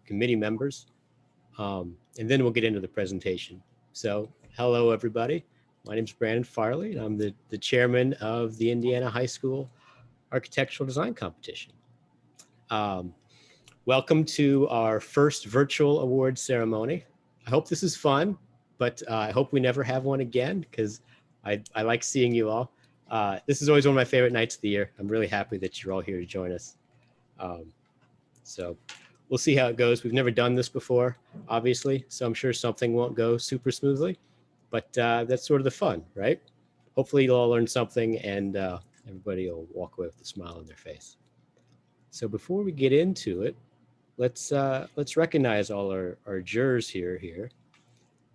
committee members, and then we'll get into the presentation. So hello, everybody. My name is Brandon Farley, and I'm the chairman of the Indiana High School Architectural Design Competition. Welcome to our first virtual award ceremony. I hope this is fun, but I hope we never have one again because I like seeing you all. This is always one of my favorite nights of the year. I'm really happy that you're all here to join us. So we'll see how it goes. We've never done this before, obviously, so I'm sure something won't go super smoothly, but that's sort of the fun, right? Hopefully you'll all learn something and everybody will walk away with a smile on their face. So before we get into it, let's recognize all our jurors here.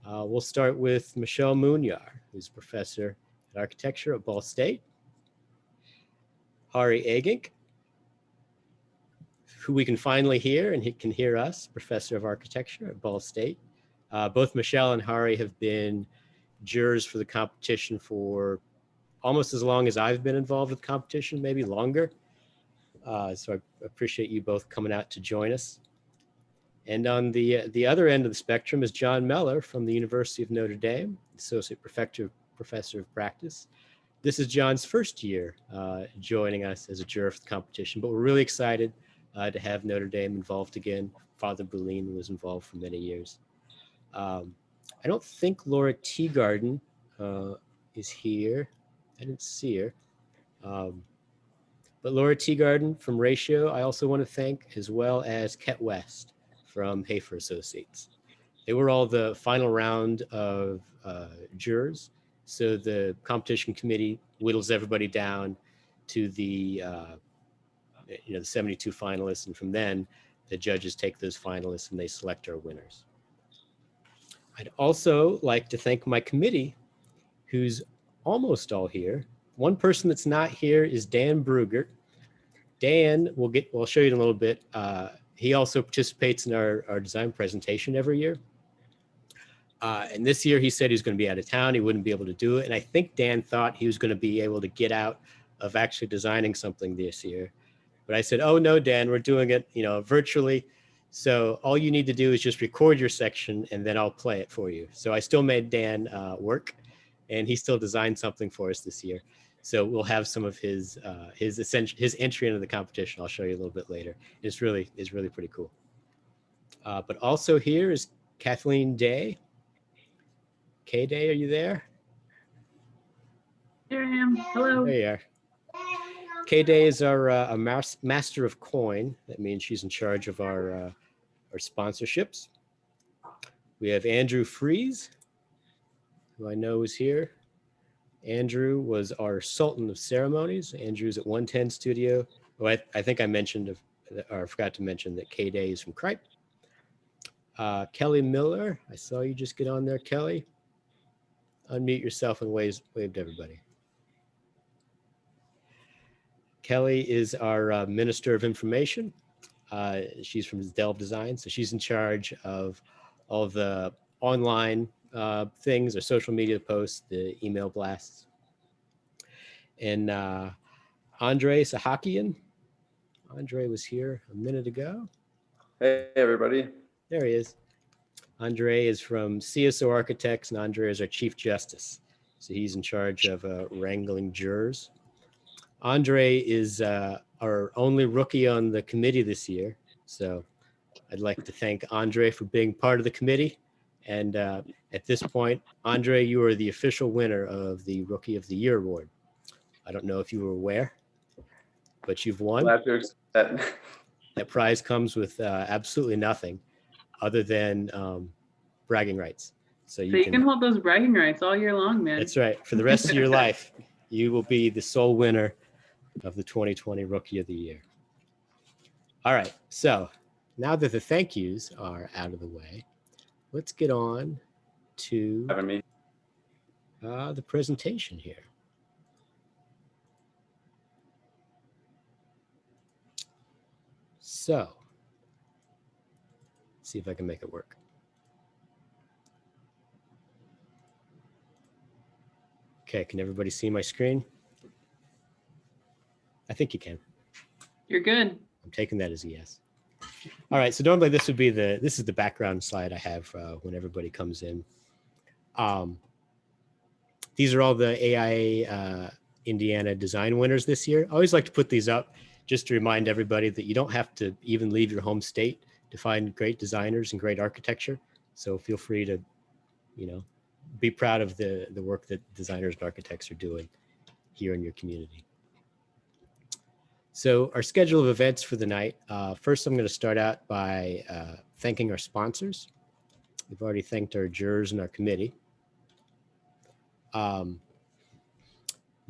We'll start with Michelle Munyar, who's a professor at architecture at Ball State. Hari Agink, who we can finally hear and he can hear us, professor of architecture at Ball State. Both Michelle and Hari have been jurors for the competition for almost as long as I've been involved with the competition, maybe longer. So I appreciate you both coming out to join us. And on the other end of the spectrum is John Meller from the University of Notre Dame, Associate Professor of Practice. This is John's first year joining us as a juror for the competition, but we're really excited to have Notre Dame involved again. Father Boulin was involved for many years. I don't think Laura Teagarden is here. I didn't see her. But Laura Teagarden from Ratio, I also want to thank, as well as Ket West from Hafer Associates. They were all the final round of jurors. So the competition committee whittles everybody down to the the 72 finalists, and from then the judges take those finalists and they select our winners. I'd also like to thank my committee, who's almost all here. One person that's not here is Dan Brugert. Dan, we'll show you in a little bit. He also participates in our design presentation every year. And this year he said he was going to be out of town. He wouldn't be able to do it. And I think Dan thought he was going to be able to get out of actually designing something this year. But I said, oh no, Dan, we're doing it, virtually. So all you need to do is just record your section and then I'll play it for you. So I still made Dan work, and he still designed something for us this year. So we'll have some of his entry into the competition. I'll show you a little bit later. It's really pretty cool. But also here is Kathleen Day. K-Day, are you there? There I am. Hello. There you are. K-Day is our master of coin. That means she's in charge of our sponsorships. We have Andrew Fries, who I know is here. Andrew was our Sultan of Ceremonies. Andrew's at 110 Studio. Oh, I think I mentioned, or I forgot to mention that K-Day is from Cripe. Kelly Miller, I saw you just get on there, Kelly. Unmute yourself and wave to everybody. Kelly is our Minister of Information. She's from Delve Design, so she's in charge of all the online things, or social media posts, the email blasts. And Andre Sahakian. Andre was here a minute ago. Hey, everybody. There he is. Andre is from CSO Architects, and Andre is our Chief Justice. So he's in charge of wrangling jurors. Andre is our only rookie on the committee this year. So I'd like to thank Andre for being part of the committee. And at this point, Andre, you are the official winner of the Rookie of the Year award. I don't know if you were aware, but you've won. That prize comes with absolutely nothing other than bragging rights. So you can hold those bragging rights all year long, man. That's right. For the rest of your life, you will be the sole winner of the 2020 Rookie of the Year. All right. So now that the thank yous are out of the way, let's get on to the presentation here. So let's see if I can make it work. Okay, can everybody see my screen? I think you can. You're good. I'm taking that as a yes. All right, so normally this is the background slide I have when everybody comes in. These are all the AIA Indiana design winners this year. I always like to put these up just to remind everybody that you don't have to even leave your home state to find great designers and great architecture. So feel free to, be proud of the work that designers and architects are doing here in your community. So our schedule of events for the night. First, I'm going to start out by thanking our sponsors. We've already thanked our jurors and our committee. Then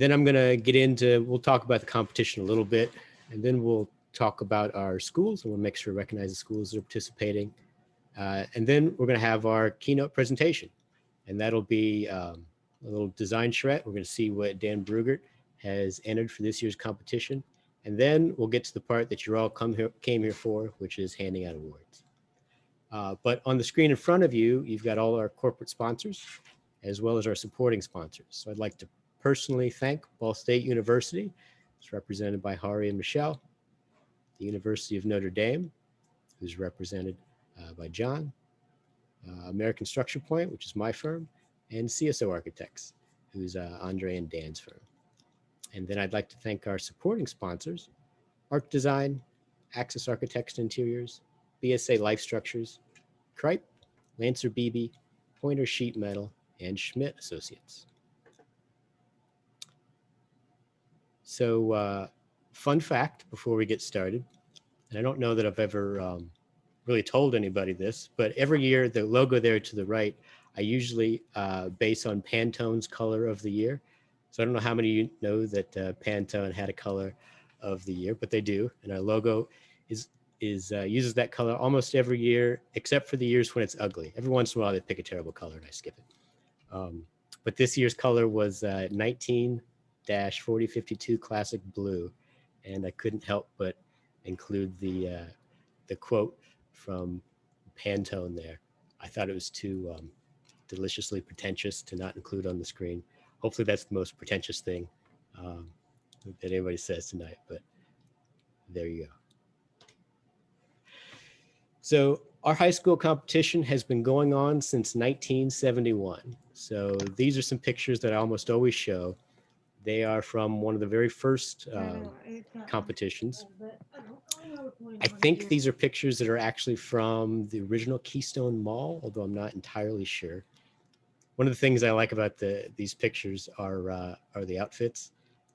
I'm going to get into, we'll talk about the competition a little bit, and then we'll talk about our schools, and we'll make sure to recognize the schools that are participating. And then we're going to have our keynote presentation, and that'll be a little design charrette. We're going to see what Dan Brugert has entered for this year's competition. And then we'll get to the part that you all came here for, which is handing out awards. But on the screen in front of you, you've got all our corporate sponsors, as well as our supporting sponsors. So I'd like to personally thank Ball State University. It's represented by Hari and Michelle. The University of Notre Dame, who's represented by John. American Structure Point, which is my firm, and CSO Architects, who's Andre and Dan's firm. And then I'd like to thank our supporting sponsors, Arc Design, Access Architects and Interiors, BSA Life Structures, Kripe, Lancer Beebe, Pointer Sheet Metal, and Schmidt Associates. So fun fact before we get started, and I don't know that I've ever really told anybody this, but every year the logo there to the right, I usually base on Pantone's color of the year. So I don't know how many of you know that Pantone had a color of the year, but they do. And our logo uses that color almost every year, except for the years when it's ugly. Every once in a while they pick a terrible color and I skip it. But this year's color was 19-4052 Classic Blue. And I couldn't help but include the quote from Pantone there. I thought it was too deliciously pretentious to not include on the screen. Hopefully that's the most pretentious thing that anybody says tonight, but there you go. So our high school competition has been going on since 1971. So these are some pictures that I almost always show. They are from one of the very first competitions. I think these are pictures that are actually from the original Keystone Mall, although I'm not entirely sure. One of the things I like about these pictures are the outfits.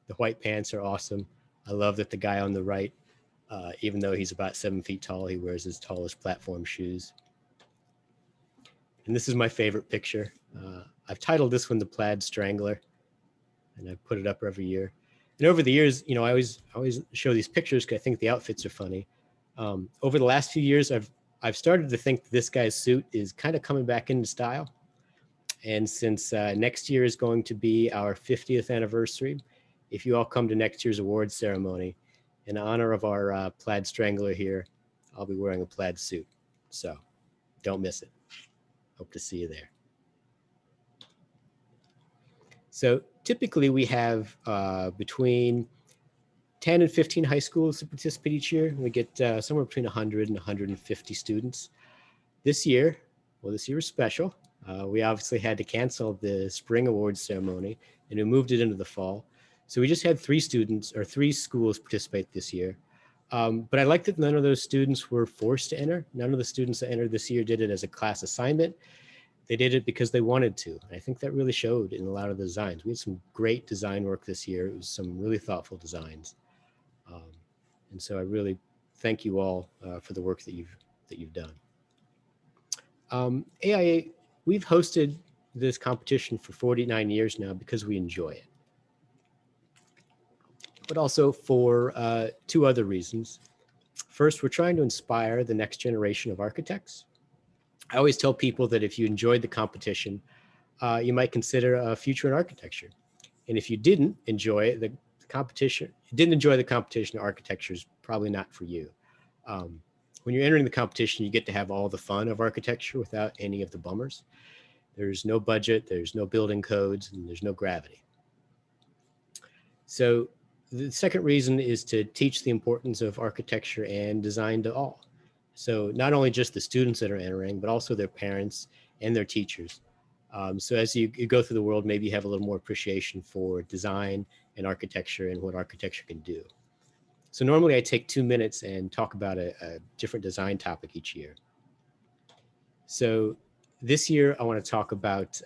The white pants are awesome. I love that the guy on the right, even though he's about 7 feet tall, he wears his tallest platform shoes. And this is my favorite picture. I've titled this one The Plaid Strangler, and I put it up every year. And over the years, I always show these pictures because I think the outfits are funny. Over the last few years, I've started to think this guy's suit is kind of coming back into style. And since next year is going to be our 50th anniversary, if you all come to next year's awards ceremony, in honor of our plaid strangler here, I'll be wearing a plaid suit. So don't miss it. Hope to see you there. So typically we have between 10 and 15 high schools that participate each year. We get somewhere between 100 and 150 students. This year is special. We obviously had to cancel the spring awards ceremony and we moved it into the fall. So we just had 3 schools participate this year. But I like that none of those students were forced to enter. None of the students that entered this year did it as a class assignment. They did it because they wanted to. I think that really showed in a lot of the designs. We had some great design work this year. It was some really thoughtful designs. And so I really thank you all for the work that you've done. AIA, we've hosted this competition for 49 years now because we enjoy it. But also for 2 other reasons. First, we're trying to inspire the next generation of architects. I always tell people that if you enjoyed the competition, you might consider a future in architecture. And if you didn't enjoy the competition, architecture is probably not for you. When you're entering the competition, you get to have all the fun of architecture without any of the bummers. There's no budget, there's no building codes, and there's no gravity. So the second reason is to teach the importance of architecture and design to all. So not only just the students that are entering, but also their parents and their teachers. So as you go through the world, maybe you have a little more appreciation for design and architecture and what architecture can do. So normally I take 2 minutes and talk about a different design topic each year. So this year I want to talk about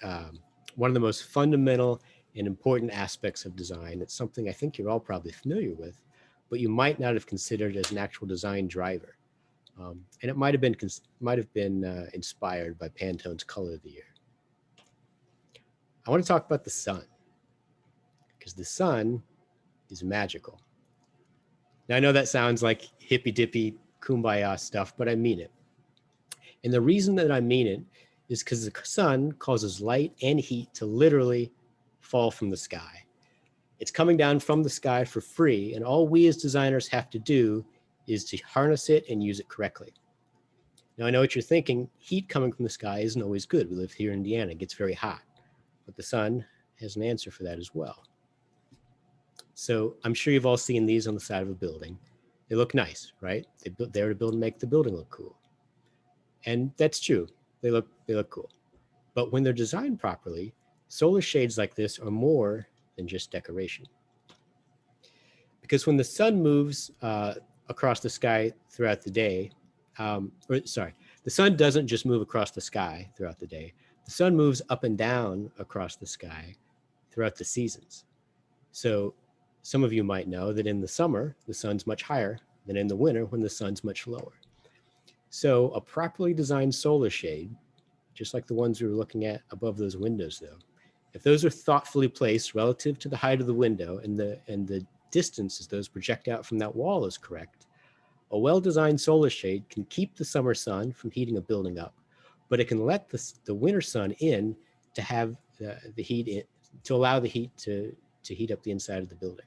one of the most fundamental and important aspects of design. It's something I think you're all probably familiar with, but you might not have considered as an actual design driver. And it might have been inspired by Pantone's Color of the Year. I want to talk about the sun, because the sun is magical. Now I know that sounds like hippy dippy kumbaya stuff, but I mean it. And the reason that I mean it is because the sun causes light and heat to literally fall from the sky. It's coming down from the sky for free, and all we as designers have to do is to harness it and use it correctly. Now, I know what you're thinking. Heat coming from the sky isn't always good. We live here in Indiana. It gets very hot. But the sun has an answer for that as well. So I'm sure you've all seen these on the side of a building. They look nice, right? They're to build and make the building look cool. And that's true. They look cool. But when they're designed properly, solar shades like this are more than just decoration. Because when the sun moves across the sky throughout the day, the sun doesn't just move across the sky throughout the day. The sun moves up and down across the sky throughout the seasons. So some of you might know that in the summer, the sun's much higher than in the winter when the sun's much lower. So a properly designed solar shade, just like the ones we were looking at above those windows though, if those are thoughtfully placed relative to the height of the window and the distance as those project out from that wall is correct, a well-designed solar shade can keep the summer sun from heating a building up, but it can let the winter sun in to have the heat in, to allow the heat to heat up the inside of the building.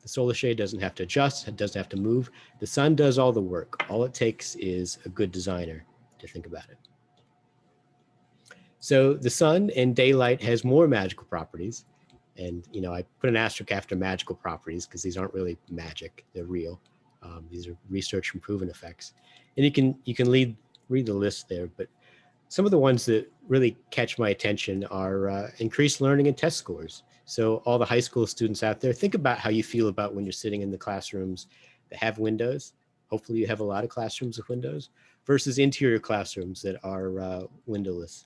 The solar shade doesn't have to adjust, it doesn't have to move. The sun does all the work. All it takes is a good designer to think about it. So the sun in daylight has more magical properties. And, you know, I put an asterisk after magical properties because these aren't really magic, they're real. These are research and proven effects. And you can read the list there, but some of the ones that really catch my attention are increased learning and test scores. So all the high school students out there, think about how you feel about when you're sitting in the classrooms that have windows. Hopefully you have a lot of classrooms with windows versus interior classrooms that are windowless.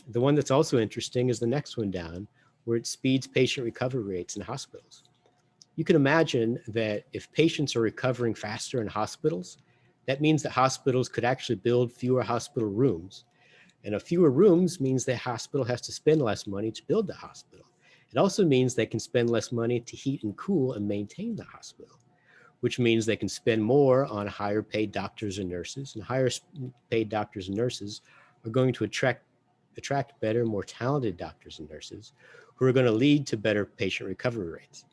The one that's also interesting is the next one down, where it speeds patient recovery rates in hospitals. You can imagine that if patients are recovering faster in hospitals, that means that hospitals could actually build fewer hospital rooms. And fewer rooms means the hospital has to spend less money to build the hospital. It also means they can spend less money to heat and cool and maintain the hospital, which means they can spend more on higher paid doctors and nurses, and higher paid doctors and nurses are going to attract better, more talented doctors and nurses who are going to lead to better patient recovery rates.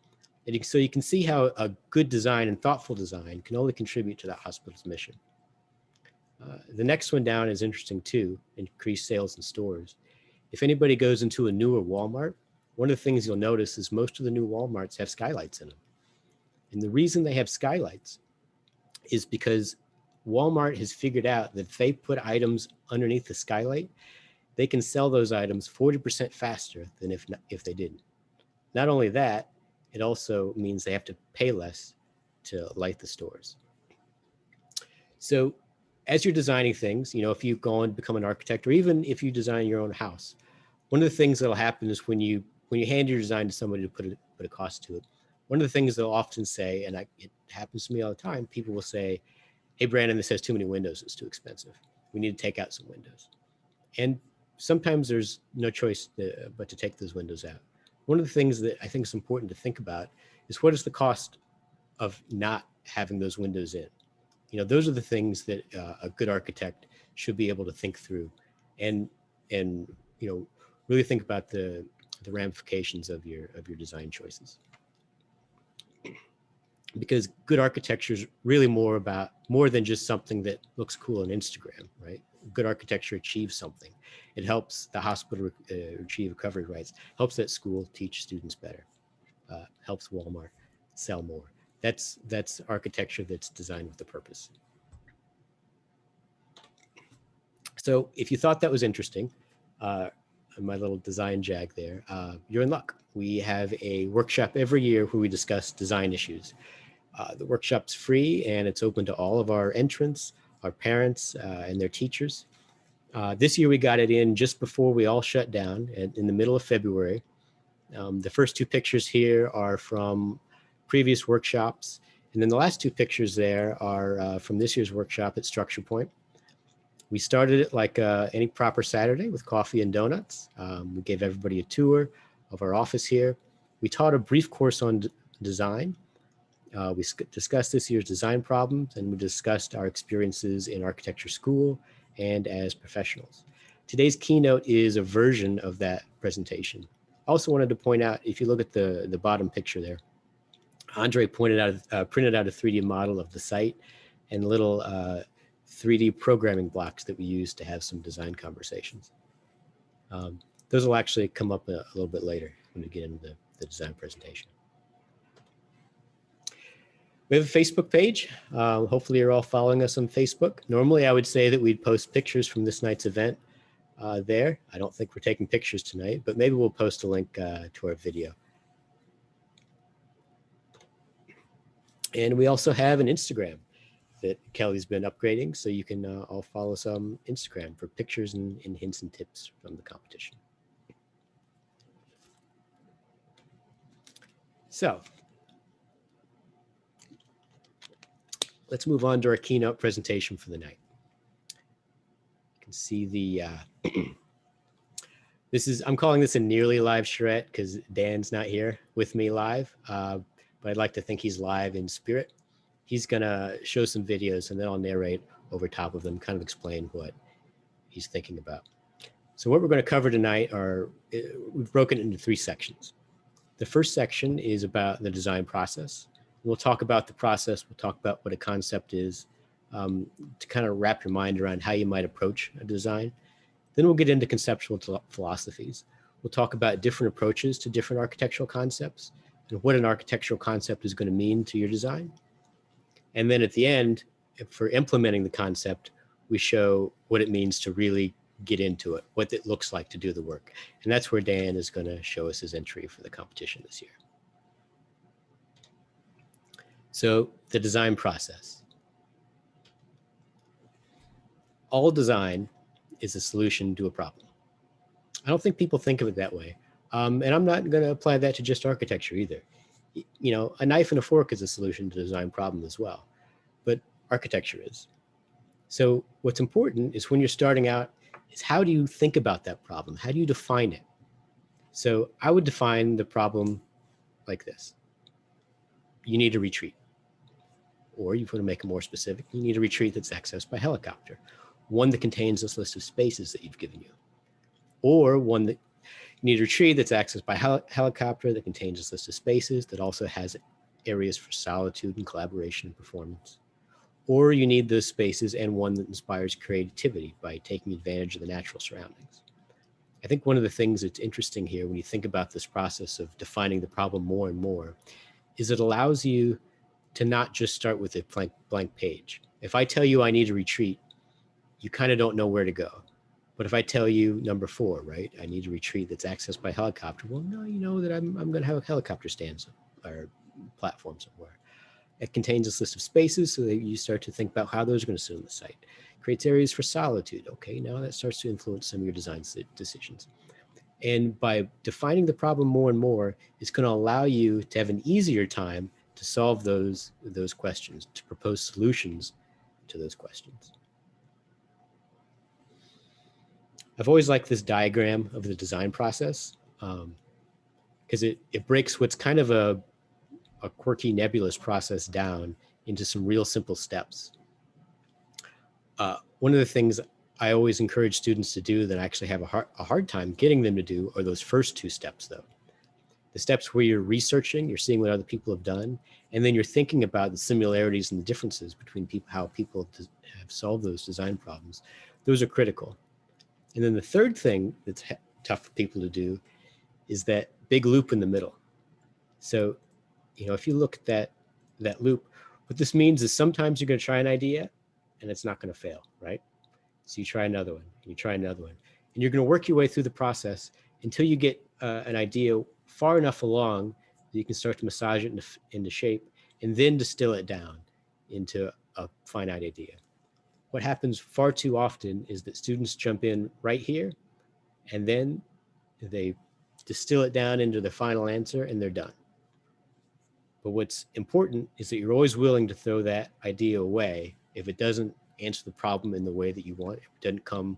And so you can see how a good design and thoughtful design can only contribute to that hospital's mission. The next one down is interesting too, increased sales in stores. If anybody goes into a newer Walmart, one of the things you'll notice is most of the new Walmarts have skylights in them. And the reason they have skylights is because Walmart has figured out that if they put items underneath the skylight, they can sell those items 40% faster than if they didn't. Not only that, it also means they have to pay less to light the stores. So as you're designing things, you know, if you go and become an architect, or even if you design your own house, one of the things that'll happen is when you hand your design to somebody to put a cost to it, one of the things they'll often say, and it happens to me all the time, people will say, hey, Brandon, this has too many windows, it's too expensive. We need to take out some windows. And sometimes there's no choice but to take those windows out. One of the things that I think is important to think about is what is the cost of not having those windows in? You know, those are the things that a good architect should be able to think through and you know, really think about the ramifications of your design choices. Because good architecture is really more than just something that looks cool on Instagram, right? Good architecture achieves something. It helps the hospital achieve recovery rates, helps that school teach students better, helps Walmart sell more. That's architecture that's designed with a purpose. So if you thought that was interesting, my little design jag there, you're in luck. We have a workshop every year where we discuss design issues. The workshop's free and it's open to all of our entrants, our parents, and their teachers. This year we got it in just before we all shut down in the middle of February. The first two pictures here are from previous workshops. And then the last two pictures there are from this year's workshop at Structure Point. We started it like any proper Saturday with coffee and donuts. We gave everybody a tour of our office here. We taught a brief course on design. We discussed this year's design problems, and we discussed our experiences in architecture school and as professionals. Today's keynote is a version of that presentation. I also wanted to point out, if you look at the bottom picture there, Andre printed out a 3D model of the site and little 3D programming blocks that we use to have some design conversations. Those will actually come up a little bit later when we get into the design presentation. We have a Facebook page. Hopefully you're all following us on Facebook. Normally I would say that we'd post pictures from this night's event there. I don't think we're taking pictures tonight, but maybe we'll post a link to our video. And we also have an Instagram that Kelly's been upgrading, so you can all follow us on Instagram for pictures and hints and tips from the competition. So let's move on to our keynote presentation for the night. You can see the, I'm calling this a nearly live charrette because Dan's not here with me live, but I'd like to think he's live in spirit. He's gonna show some videos and then I'll narrate over top of them, kind of explain what he's thinking about. So what we're gonna cover tonight we've broken it into 3 sections. The first section is about the design process. We'll talk about the process. We'll talk about what a concept is to kind of wrap your mind around how you might approach a design. Then we'll get into conceptual philosophies. We'll talk about different approaches to different architectural concepts and what an architectural concept is going to mean to your design. And then at the end, for implementing the concept, we show what it means to really get into it, what it looks like to do the work. And that's where Dan is going to show us his entry for the competition this year. So the design process. All design is a solution to a problem. I don't think people think of it that way. And I'm not going to apply that to just architecture either. You know, a knife and a fork is a solution to a design problem as well, but architecture is. So what's important is when you're starting out is how do you think about that problem? How do you define it? So I would define the problem like this. You need a retreat. Or you want to make it more specific, you need a retreat that's accessed by helicopter, one that contains this list of spaces that you've given you. Or one that you need a retreat that's accessed by helicopter that contains this list of spaces that also has areas for solitude and collaboration and performance. Or you need those spaces and one that inspires creativity by taking advantage of the natural surroundings. I think one of the things that's interesting here when you think about this process of defining the problem more and more is it allows you to not just start with a blank page. If I tell you I need a retreat, you kind of don't know where to go. But if I tell you number 4, right, I need a retreat that's accessed by helicopter, well, no, you know that I'm going to have a helicopter stand or platform somewhere. It contains this list of spaces so that you start to think about how those are going to sit on the site. Creates areas for solitude. Okay, now that starts to influence some of your design decisions. And by defining the problem more and more, it's going to allow you to have an easier time to solve those questions, to propose solutions to those questions. I've always liked this diagram of the design process because it breaks what's kind of a quirky, nebulous process down into some real simple steps. One of the things I always encourage students to do that I actually have a hard time getting them to do are those first 2 steps, though. The steps where you're researching, you're seeing what other people have done, and then you're thinking about the similarities and the differences between how people have solved those design problems. Those are critical. And then the third thing that's tough for people to do is that big loop in the middle. So, you know, if you look at that loop, what this means is sometimes you're going to try an idea and it's not going to fail, right? So you try another one, and you try another one. And you're going to work your way through the process until you get an idea far enough along that you can start to massage it into shape and then distill it down into a finite idea. What happens far too often is that students jump in right here and then they distill it down into the final answer and they're done. But what's important is that you're always willing to throw that idea away if it doesn't answer the problem in the way that you want, if it doesn't come,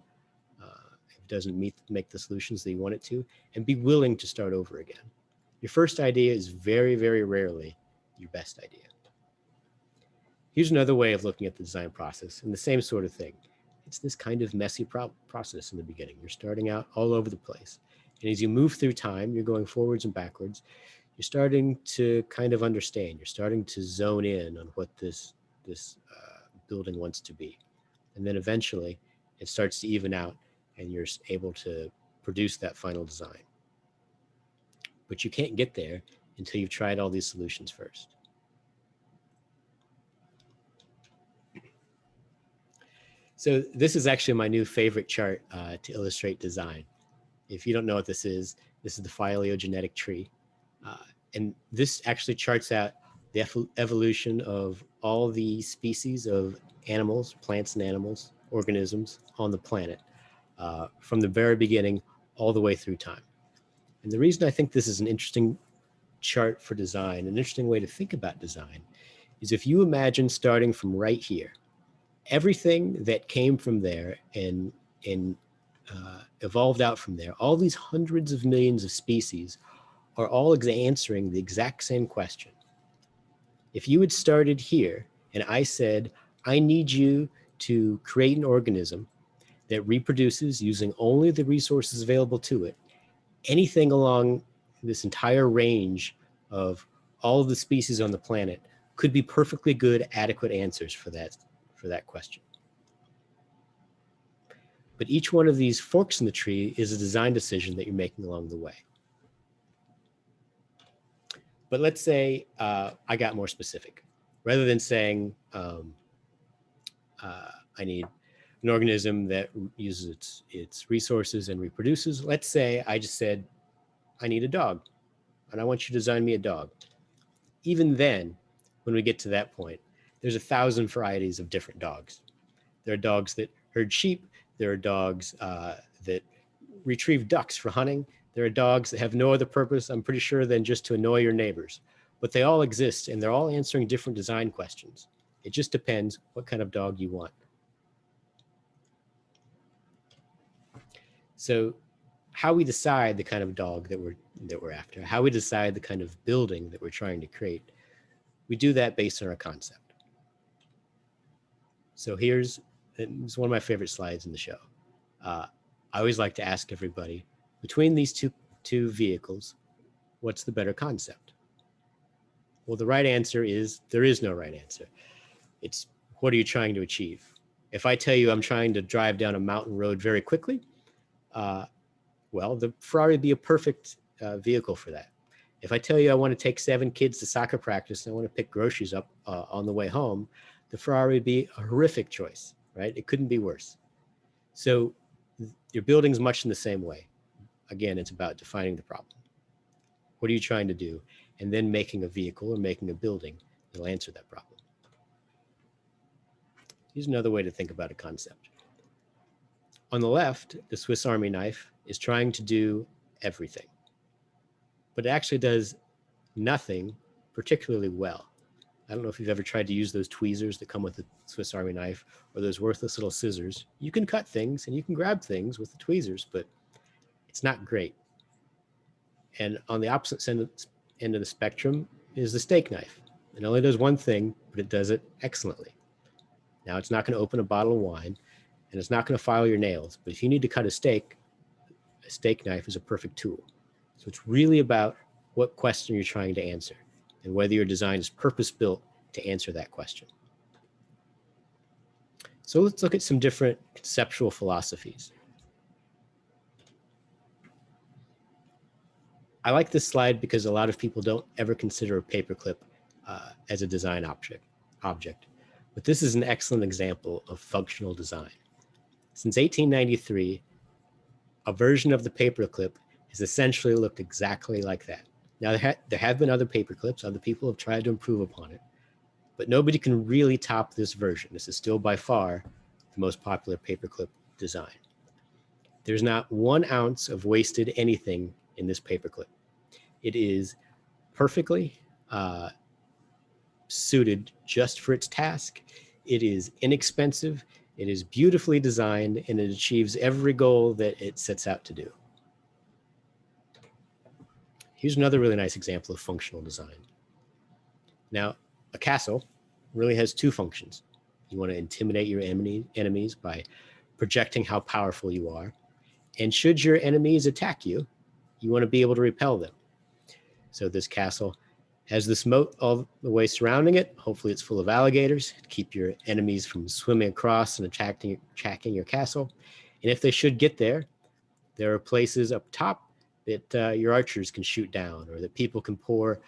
if it doesn't make the solutions that you want it to, and be willing to start over again. Your first idea is very, very rarely your best idea. Here's another way of looking at the design process, and the same sort of thing. It's this kind of messy process in the beginning. You're starting out all over the place. And as you move through time, you're going forwards and backwards. You're starting to kind of understand. You're starting to zone in on what this building wants to be. And then eventually it starts to even out and you're able to produce that final design. But you can't get there until you've tried all these solutions first. So this is actually my new favorite chart to illustrate design. If you don't know what this is the phylogenetic tree. And this actually charts out the evolution of all the species of animals, plants and animals, organisms on the planet from the very beginning all the way through time. And the reason I think this is an interesting chart for design, an interesting way to think about design, is if you imagine starting from right here, everything that came from there and evolved out from there, all these hundreds of millions of species are all answering the exact same question. If you had started here and I said, I need you to create an organism that reproduces using only the resources available to it, anything along this entire range of all of the species on the planet could be perfectly good, adequate answers for that question. But each one of these forks in the tree is a design decision that you're making along the way. But let's say I got more specific. Rather than saying I need an organism that uses its resources and reproduces, let's say I just said I need a dog and I want you to design me a dog. Even then, when we get to that point, there's 1,000 varieties of different dogs. There are dogs that herd sheep. There are dogs that retrieve ducks for hunting. There are dogs that have no other purpose, I'm pretty sure, than just to annoy your neighbors. But they all exist, and they're all answering different design questions. It just depends what kind of dog you want. So how we decide the kind of dog that we're after, how we decide the kind of building that we're trying to create, we do that based on our concept. So it's one of my favorite slides in the show. I always like to ask everybody, between these two vehicles, what's the better concept? Well, the right answer is there is no right answer. It's what are you trying to achieve? If I tell you I'm trying to drive down a mountain road very quickly, well, the Ferrari would be a perfect vehicle for that. If I tell you I want to take 7 kids to soccer practice and I want to pick groceries up on the way home, the Ferrari would be a horrific choice, right? It couldn't be worse. So your building's much in the same way. Again, it's about defining the problem. What are you trying to do? And then making a vehicle or making a building that'll answer that problem. Here's another way to think about a concept. On the left, the Swiss Army knife is trying to do everything, but it actually does nothing particularly well. I don't know if you've ever tried to use those tweezers that come with the Swiss Army knife or those worthless little scissors. You can cut things and you can grab things with the tweezers, but it's not great. And on the opposite end of the spectrum is the steak knife. It only does one thing, but it does it excellently. Now, it's not going to open a bottle of wine and it's not going to file your nails, but if you need to cut a steak knife is a perfect tool. So it's really about what question you're trying to answer and whether your design is purpose-built to answer that question. So let's look at some different conceptual philosophies. I like this slide because a lot of people don't ever consider a paperclip as a design object. But this is an excellent example of functional design. Since 1893, a version of the paperclip has essentially looked exactly like that. Now, there have been other paperclips, other people have tried to improve upon it, but nobody can really top this version. This is still by far the most popular paperclip design. There's not 1 ounce of wasted anything in this paperclip. It is perfectly suited just for its task. It is inexpensive, it is beautifully designed, and it achieves every goal that it sets out to do. Here's another really nice example of functional design. Now, a castle really has 2 functions. You want to intimidate your enemies by projecting how powerful you are. And should your enemies attack you, you want to be able to repel them. So this castle has this moat all the way surrounding it. Hopefully it's full of alligators to keep your enemies from swimming across and attacking your castle. And if they should get there, there are places up top that your archers can shoot down, or that people can pour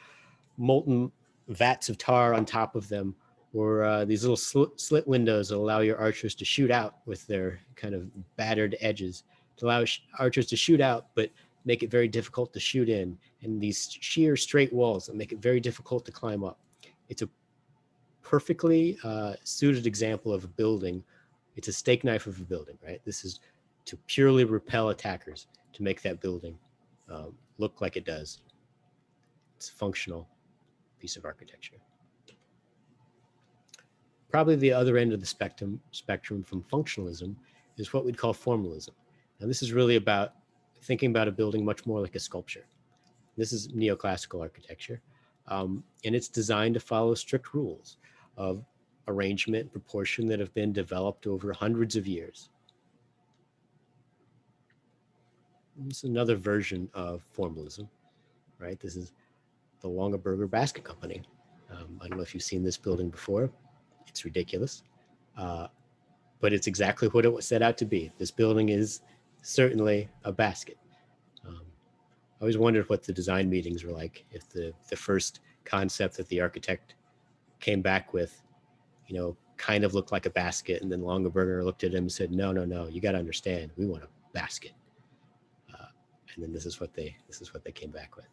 molten vats of tar on top of them, or these little slit windows that allow your archers to shoot out with their kind of battered edges, to allow archers to shoot out, but make it very difficult to shoot in, and these sheer straight walls that make it very difficult to climb up. It's a perfectly suited example of a building. It's a steak knife of a building, right? This is to purely repel attackers, to make that building look like it does. It's a functional piece of architecture. Probably the other end of the spectrum from functionalism is what we'd call formalism. Now, this is really about thinking about a building much more like a sculpture. This is neoclassical architecture, and it's designed to follow strict rules of arrangement and proportion that have been developed over hundreds of years. This is another version of formalism, right? This is the Longaberger Basket Company. I don't know if you've seen this building before. It's ridiculous, but it's exactly what it was set out to be. This building is certainly a basket. I always wondered what the design meetings were like, if the first concept that the architect came back with, kind of looked like a basket, and then Longaberger looked at him and said, no, you got to understand, we want a basket. And then this is what they came back with.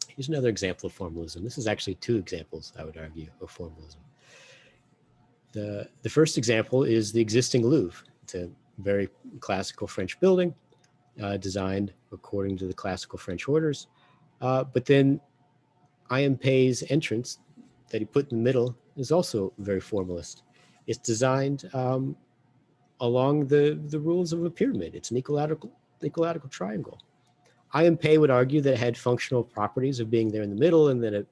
Here's another example of formalism. This is actually 2 examples, I would argue, of formalism. The first example is the existing Louvre. It's a very classical French building, designed according to the classical French orders. But then IMP's entrance that he put in the middle is also very formalist. It's designed along the rules of a pyramid. It's an equilateral triangle. IMP would argue that it had functional properties of being there in the middle, and that it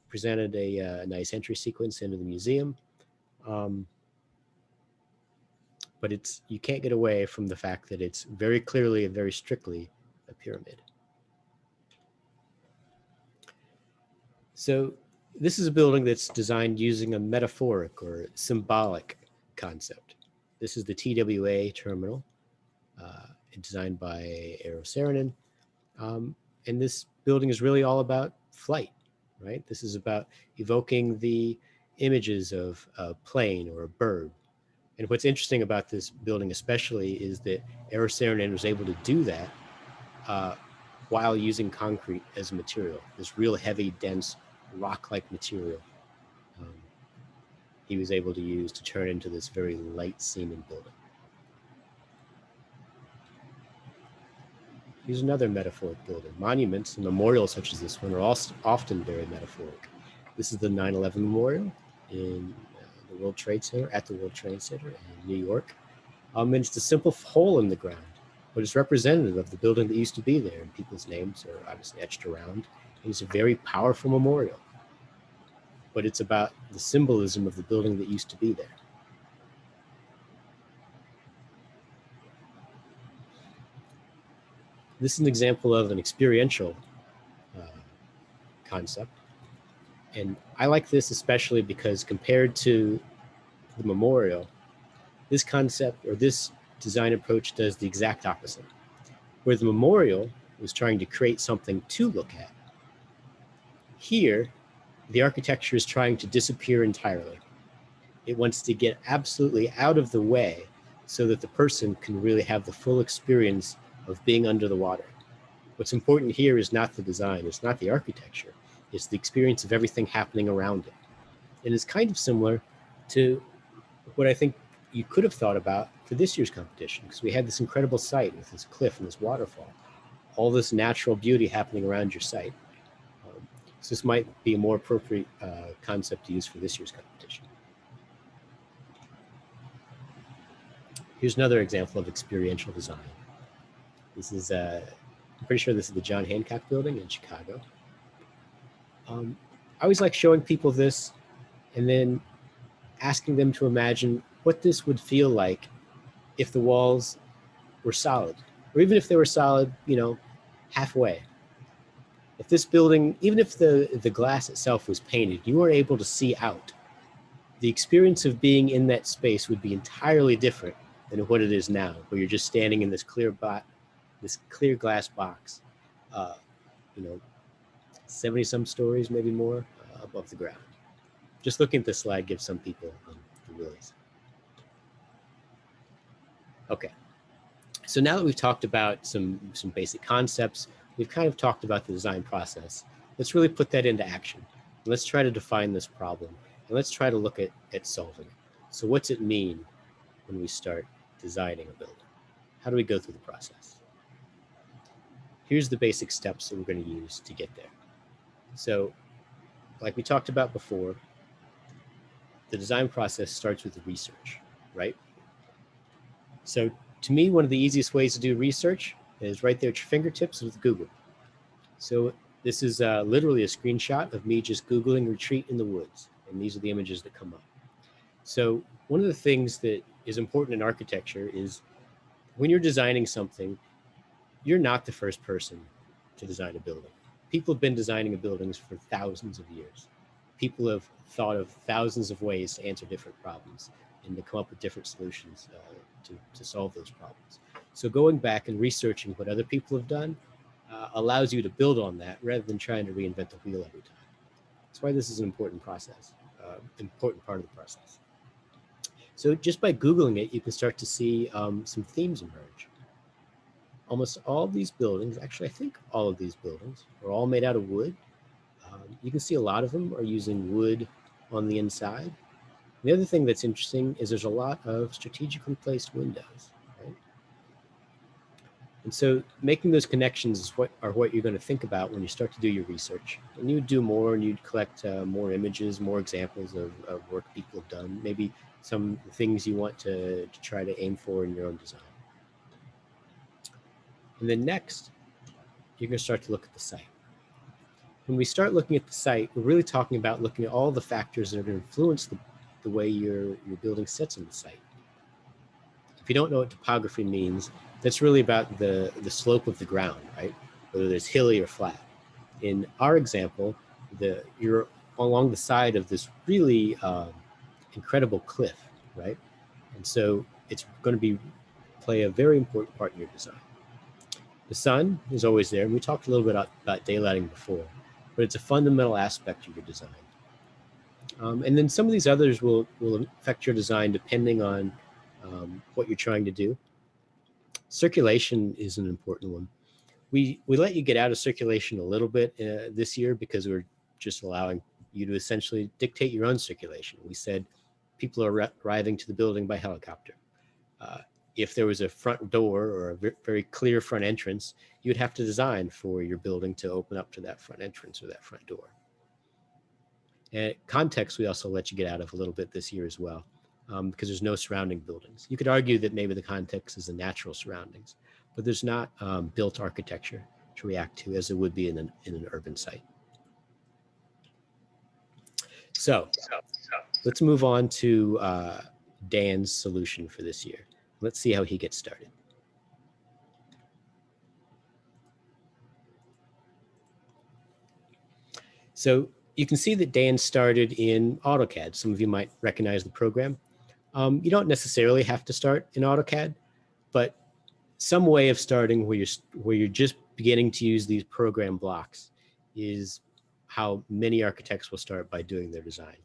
presented a nice entry sequence into the museum. But you can't get away from the fact that it's very clearly and very strictly a pyramid. So this is a building that's designed using a metaphoric or symbolic concept. This is the TWA terminal, designed by Eero Saarinen. And this building is really all about flight, right? This is about evoking the images of a plane or a bird. And what's interesting about this building especially is that Eero Saarinen was able to do that while using concrete as a material, this real heavy, dense, rock-like material he was able to use to turn into this very light-seeming building. Here's another metaphoric building. Monuments and memorials such as this one are also often very metaphoric. This is the 9/11 Memorial in the World Trade Center, at the World Trade Center in New York. And it's a simple hole in the ground, but it's representative of the building that used to be there, and people's names are obviously etched around. And it's a very powerful memorial, but it's about the symbolism of the building that used to be there. This is an example of an experiential concept. And I like this especially because compared to the memorial, this concept or this design approach does the exact opposite. Where the memorial was trying to create something to look at, here, the architecture is trying to disappear entirely. It wants to get absolutely out of the way so that the person can really have the full experience of being under the water. What's important here is not the design, it's not the architecture, it's the experience of everything happening around it. And it's kind of similar to what I think you could have thought about for this year's competition, because we had this incredible site with this cliff and this waterfall, all this natural beauty happening around your site. So this might be a more appropriate concept to use for this year's competition. Here's another example of experiential design. This is, I'm pretty sure this is the John Hancock building in Chicago. I always like showing people this and then asking them to imagine what this would feel like if the walls were solid, or even if they were solid, you know, halfway. If this building, even if the glass itself was painted, you were able to see out. The experience of being in that space would be entirely different than what it is now, where you're just standing in this clear glass box, you know, 70 some stories, maybe more, above the ground. Just looking at this slide gives some people the willies. Okay, so now that we've talked about some basic concepts, we've kind of talked about the design process. Let's really put that into action. Let's try to define this problem, and let's try to look at solving it. So what's it mean when we start designing a building? How do we go through the process? Here's the basic steps that we're going to use to get there. So, like we talked about before, the design process starts with the research, right? So to me, one of the easiest ways to do research is right there at your fingertips with Google. So this is literally a screenshot of me just Googling retreat in the woods. And these are the images that come up. So one of the things that is important in architecture is when you're designing something, you're not the first person to design a building. People have been designing buildings for thousands of years. People have thought of thousands of ways to answer different problems and to come up with different solutions to solve those problems. So going back and researching what other people have done allows you to build on that rather than trying to reinvent the wheel every time. That's why this is an important process, important part of the process. So just by Googling it, you can start to see some themes emerge. Almost all of these buildings, actually, I think all of these buildings are all made out of wood. You can see a lot of them are using wood on the inside. The other thing that's interesting is there's a lot of strategically placed windows, right? And so making those connections is what you're going to think about when you start to do your research. And you would do more and you'd collect more images, more examples of work people have done, maybe some things you want to try to aim for in your own design. And then next, you're going to start to look at the site. When we start looking at the site, we're really talking about looking at all the factors that are going to influence the way your building sits on the site. If you don't know what topography means, that's really about the slope of the ground, right? Whether it's hilly or flat. In our example, you're along the side of this really incredible cliff, right? And so it's going to play a very important part in your design. The sun is always there, and we talked a little bit about daylighting before, but it's a fundamental aspect of your design. And then some of these others will affect your design depending on what you're trying to do. Circulation is an important one. We let you get out of circulation a little bit this year because we're just allowing you to essentially dictate your own circulation. We said people are arriving to the building by helicopter. If there was a front door or a very clear front entrance, you would have to design for your building to open up to that front entrance or that front door. And context, we also let you get out of a little bit this year as well, because there's no surrounding buildings. You could argue that maybe the context is the natural surroundings, but there's not built architecture to react to as it would be in an urban site. So let's move on to Dan's solution for this year. Let's see how he gets started. So you can see that Dan started in AutoCAD. Some of you might recognize the program. You don't necessarily have to start in AutoCAD, but some way of starting where you're just beginning to use these program blocks is how many architects will start by doing their design.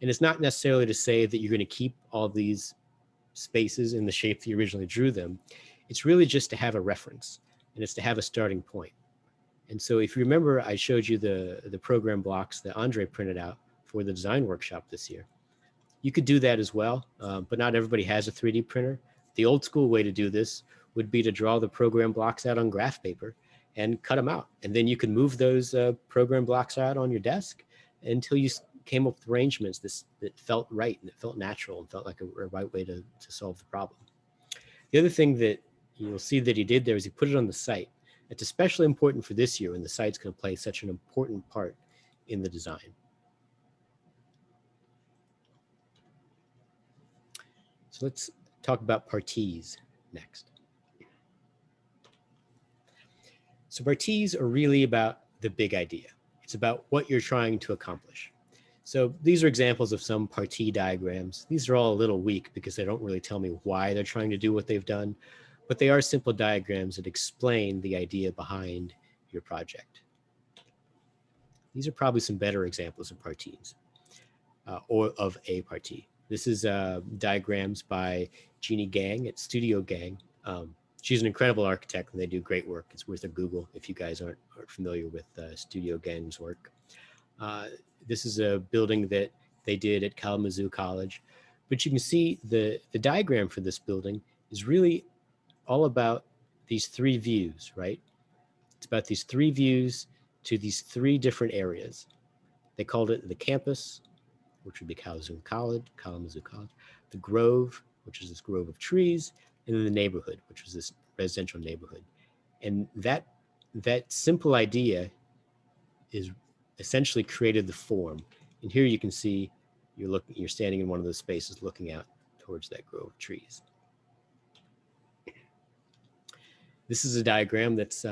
And it's not necessarily to say that you're going to keep all these spaces in the shape that you originally drew them. It's really just to have a reference, and it's to have a starting point. And so if you remember, I showed you the program blocks that Andre printed out for the design workshop this year. You could do that as well, but not everybody has a 3D printer. The old school way to do this would be to draw the program blocks out on graph paper and cut them out. And then you can move those program blocks out on your desk until you came up with arrangements that felt right and it felt natural and felt like a right way to solve the problem. The other thing that you'll see that he did there is he put it on the site. It's especially important for this year when the site's going to play such an important part in the design. So let's talk about parties next. So parties are really about the big idea. It's about what you're trying to accomplish. So these are examples of some partie diagrams. These are all a little weak because they don't really tell me why they're trying to do what they've done, but they are simple diagrams that explain the idea behind your project. These are probably some better examples of parties or of a partie. This is diagrams by Jeannie Gang at Studio Gang. She's an incredible architect and they do great work. It's worth a Google if you guys aren't familiar with Studio Gang's work. This is a building that they did at Kalamazoo College. But you can see the diagram for this building is really all about these three views, right? It's about these three views to these three different areas. They called it the campus, which would be Kalamazoo College, the grove, which is this grove of trees, and then the neighborhood, which was this residential neighborhood. And that simple idea is essentially created the form. And here you can see you're standing in one of those spaces looking out towards that grove of trees. This is a diagram that's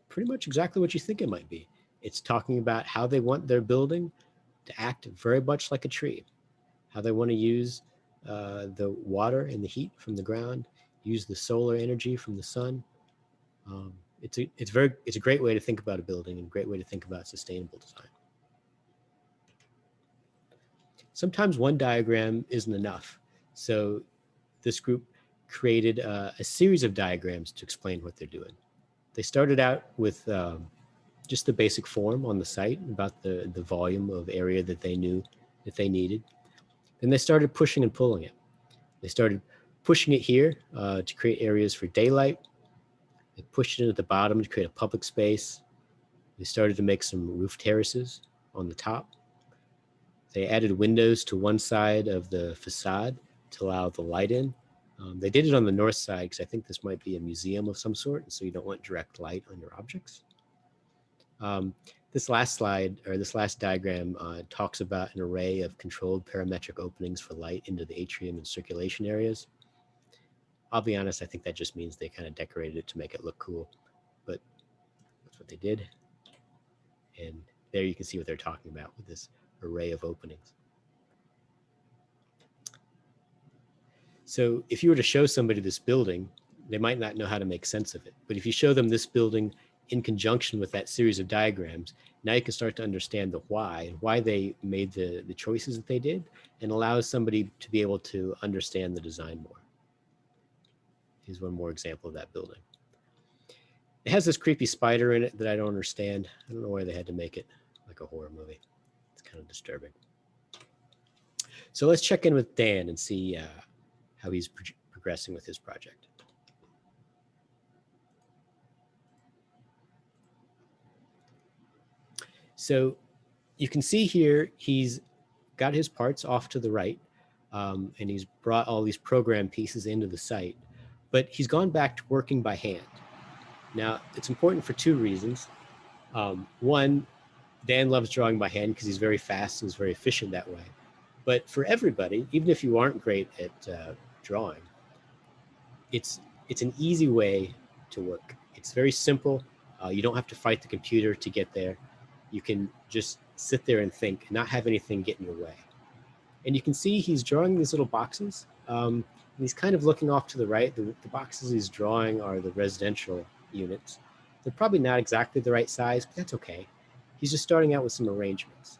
pretty much exactly what you think it might be. It's talking about how they want their building to act very much like a tree, how they want to use the water and the heat from the ground, use the solar energy from the sun. It's a great way to think about a building and a great way to think about sustainable design. Sometimes one diagram isn't enough. So this group created a series of diagrams to explain what they're doing. They started out with just the basic form on the site about the volume of area that they knew that they needed. Then they started pushing and pulling it. They started pushing it here to create areas for daylight. They pushed it at the bottom to create a public space. They started to make some roof terraces on the top. They added windows to one side of the facade to allow the light in. They did it on the north side because I think this might be a museum of some sort, and so you don't want direct light on your objects. This last slide, or this last diagram, talks about an array of controlled parametric openings for light into the atrium and circulation areas. I'll be honest, I think that just means they kind of decorated it to make it look cool, but that's what they did. And there you can see what they're talking about with this array of openings. So if you were to show somebody this building, they might not know how to make sense of it. But if you show them this building in conjunction with that series of diagrams, now you can start to understand the why and why they made the choices that they did, and allows somebody to be able to understand the design more. Here's one more example of that building. It has this creepy spider in it that I don't understand. I don't know why they had to make it like a horror movie. It's kind of disturbing. So let's check in with Dan and see how he's progressing with his project. So you can see here, he's got his parts off to the right, and he's brought all these program pieces into the site, but he's gone back to working by hand. Now, it's important for two reasons. One, Dan loves drawing by hand because he's very fast and he's very efficient that way. But for everybody, even if you aren't great at drawing, it's an easy way to work. It's very simple. You don't have to fight the computer to get there. You can just sit there and think and not have anything get in your way. And you can see he's drawing these little boxes. And he's kind of looking off to the right. The boxes he's drawing are the residential units. They're probably not exactly the right size, but that's okay. He's just starting out with some arrangements.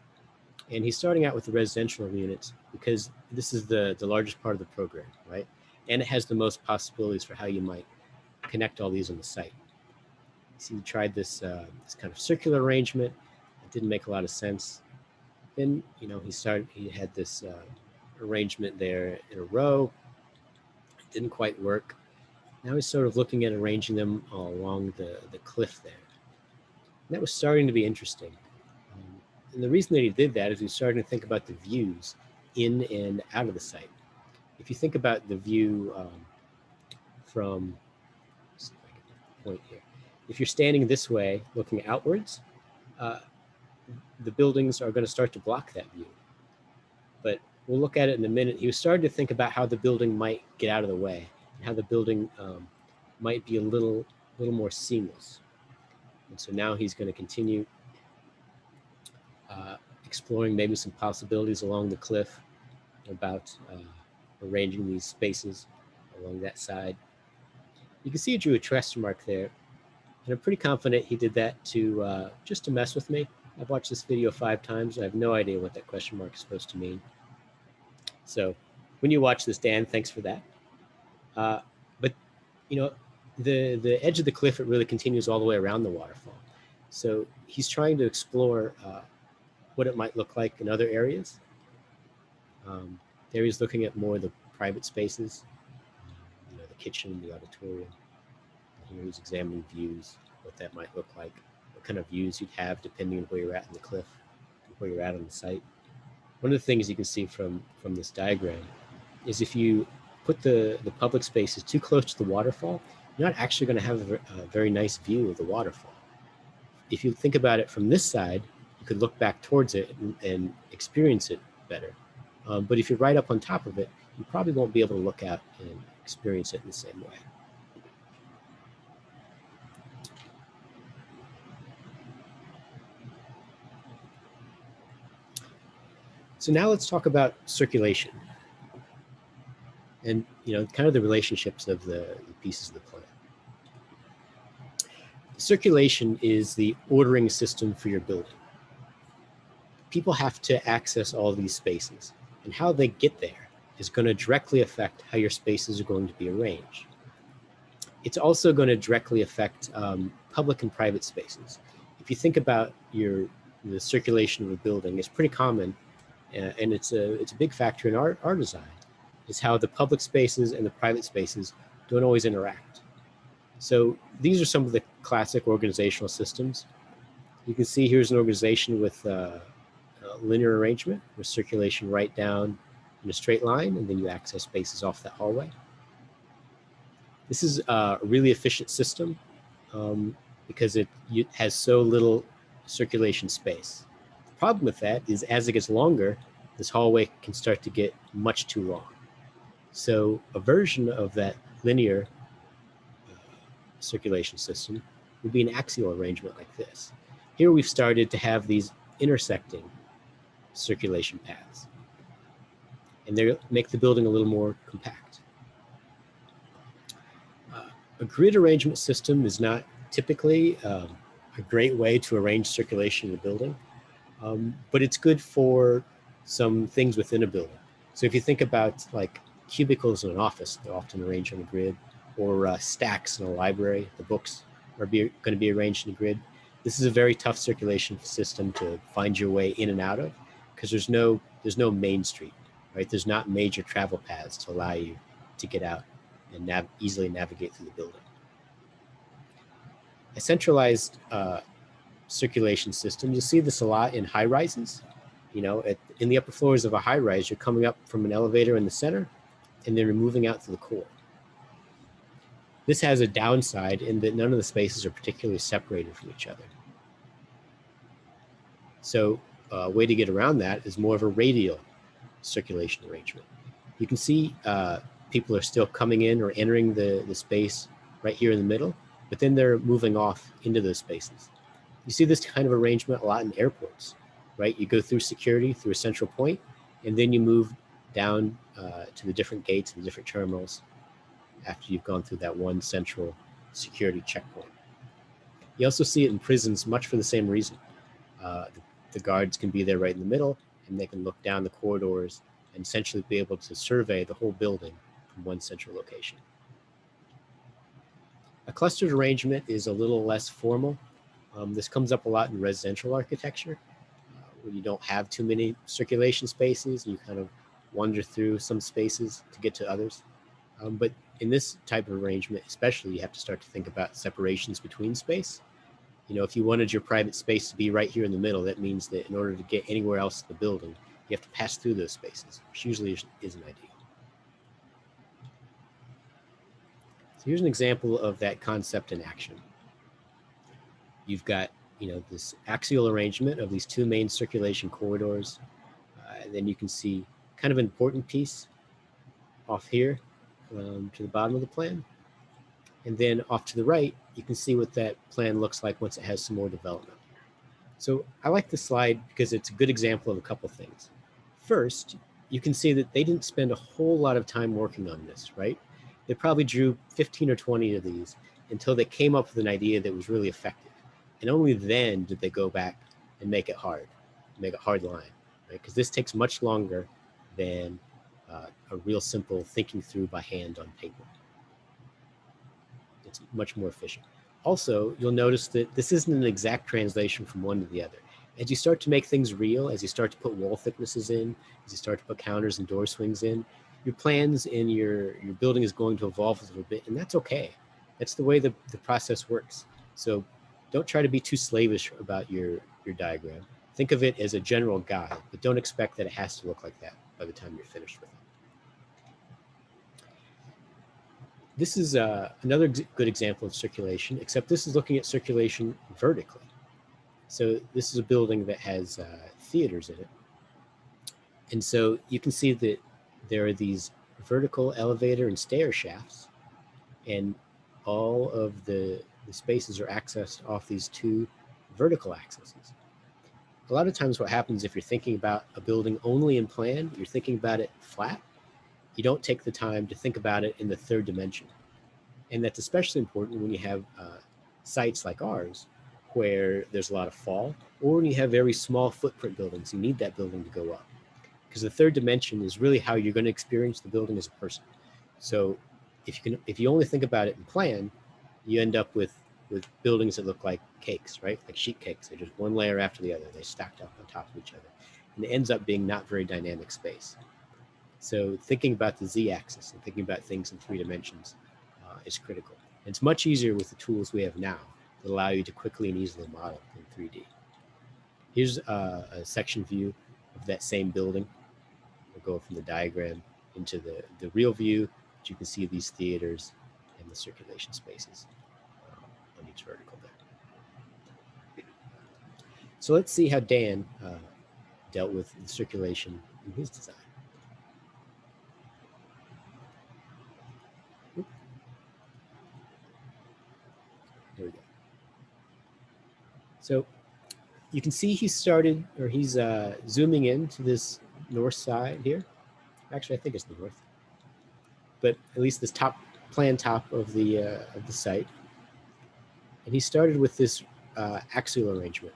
And he's starting out with the residential units because this is the largest part of the program, right? And it has the most possibilities for how you might connect all these on the site. So he tried this kind of circular arrangement. It didn't make a lot of sense. Then, he had this arrangement there in a row. It didn't quite work. Now he's sort of looking at arranging them along the cliff there. And that was starting to be interesting. And the reason that he did that is he's starting to think about the views in and out of the site. If you think about the view from, let's see if I can point here. If you're standing this way, looking outwards, the buildings are going to start to block that view. But we'll look at it in a minute. He was starting to think about how the building might get out of the way and how the building might be a little more seamless. And so now he's going to continue exploring maybe some possibilities along the cliff about arranging these spaces along that side. You can see he drew a question mark there, and I'm pretty confident he did that to just to mess with me. I've watched this video 5 times, and I have no idea what that question mark is supposed to mean. So when you watch this, Dan, thanks for that. But the edge of the cliff, it really continues all the way around the waterfall. So he's trying to explore what it might look like in other areas. There he's looking at more of the private spaces, the kitchen, the auditorium. Here he's examining views, what that might look like, what kind of views you'd have depending on where you're at in the cliff, where you're at on the site. One of the things you can see from this diagram is if you put the public spaces too close to the waterfall, you're not actually going to have a very nice view of the waterfall. If you think about it from this side, you could look back towards it and experience it better. But if you're right up on top of it, you probably won't be able to look out and experience it in the same way. So now let's talk about circulation and kind of the relationships of the pieces of the plan. Circulation is the ordering system for your building. People have to access all these spaces, and how they get there is going to directly affect how your spaces are going to be arranged. It's also going to directly affect public and private spaces. If you think about the circulation of a building, it's pretty common, and it's a big factor in our design, is how the public spaces and the private spaces don't always interact. So these are some of the classic organizational systems. You can see here's an organization with a linear arrangement with circulation right down in a straight line, and then you access spaces off that hallway. This is a really efficient system because it has so little circulation space. The problem with that is as it gets longer, this hallway can start to get much too long. So a version of that linear circulation system would be an axial arrangement like this. Here we've started to have these intersecting circulation paths, and they make the building a little more compact. A grid arrangement system is not typically a great way to arrange circulation in a building, but it's good for some things within a building. So if you think about like cubicles in an office, they're often arranged on a grid, or stacks in a library, the books are going to be arranged in a grid. This is a very tough circulation system to find your way in and out of because there's no main street, right? There's not major travel paths to allow you to get out and easily navigate through the building. A centralized circulation system, you'll see this a lot in high rises. In the upper floors of a high rise, you're coming up from an elevator in the center and then you're moving out to the core. This has a downside in that none of the spaces are particularly separated from each other. So a way to get around that is more of a radial circulation arrangement. You can see people are still coming in or entering the space right here in the middle, but then they're moving off into those spaces. You see this kind of arrangement a lot in airports, right? You go through security through a central point, and then you move down to the different gates and the different terminals after you've gone through that one central security checkpoint. You also see it in prisons much for the same reason. The guards can be there right in the middle, and they can look down the corridors and essentially be able to survey the whole building from one central location. A clustered arrangement is a little less formal. This comes up a lot in residential architecture, where you don't have too many circulation spaces. You kind of wander through some spaces to get to others. But in this type of arrangement, especially, you have to start to think about separations between space. You know, if you wanted your private space to be right here in the middle, that means that in order to get anywhere else in the building, you have to pass through those spaces, which usually isn't ideal. So here's an example of that concept in action. You've got, you know, this axial arrangement of these two main circulation corridors. And then you can see kind of an important piece off here to the bottom of the plan. And then off to the right, you can see what that plan looks like once it has some more development. So I like this slide because it's a good example of a couple things. First, you can see that they didn't spend a whole lot of time working on this, right? They probably drew 15 or 20 of these until they came up with an idea that was really effective. And only then did they go back and make it hard, make a hard line, right? Because this takes much longer than a real simple thinking through by hand on paper. It's much more efficient. Also, you'll notice that this isn't an exact translation from one to the other. As you start to make things real, as you start to put wall thicknesses in, as you start to put counters and door swings in, your plans in your building is going to evolve a little bit, and that's okay. That's the way the process works. So don't try to be too slavish about your diagram. Think of it as a general guide, but don't expect that it has to look like that by the time you're finished with it. This is another good example of circulation, except this is looking at circulation vertically. So this is a building that has theaters in it. And so you can see that there are these vertical elevator and stair shafts, and all of the spaces are accessed off these two vertical accesses. A lot of times what happens if you're thinking about a building only in plan, you're thinking about it flat, you don't take the time to think about it in the third dimension. And that's especially important when you have sites like ours, where there's a lot of fall, or when you have very small footprint buildings, you need that building to go up. Because the third dimension is really how you're going to experience the building as a person. So if you only think about it in plan, you end up with buildings that look like cakes, right? Like sheet cakes. They're just one layer after the other. They're stacked up on top of each other. And it ends up being not very dynamic space. So thinking about the z-axis and thinking about things in 3 dimensions is critical. And it's much easier with the tools we have now that allow you to quickly and easily model in 3D. Here's a section view of that same building. We'll go from the diagram into the real view. You can see these theaters and the circulation spaces on each vertical there. So let's see how Dan dealt with the circulation in his design. There we go. So you can see he's zooming into this north side here. Actually, I think it's the north, but at least this plan top of the site. And he started with this axial arrangement.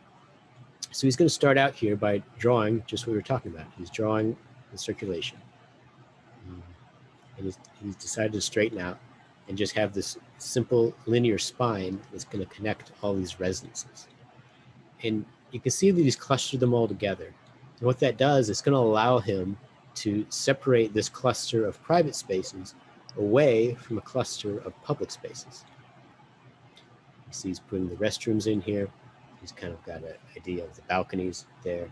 So he's going to start out here by drawing just what we were talking about. He's drawing the circulation. And he's decided to straighten out and just have this simple linear spine that's going to connect all these residences. And you can see that he's clustered them all together. And what that does is going to allow him to separate this cluster of private spaces away from a cluster of public spaces. You see he's putting the restrooms in here. He's kind of got an idea of the balconies there.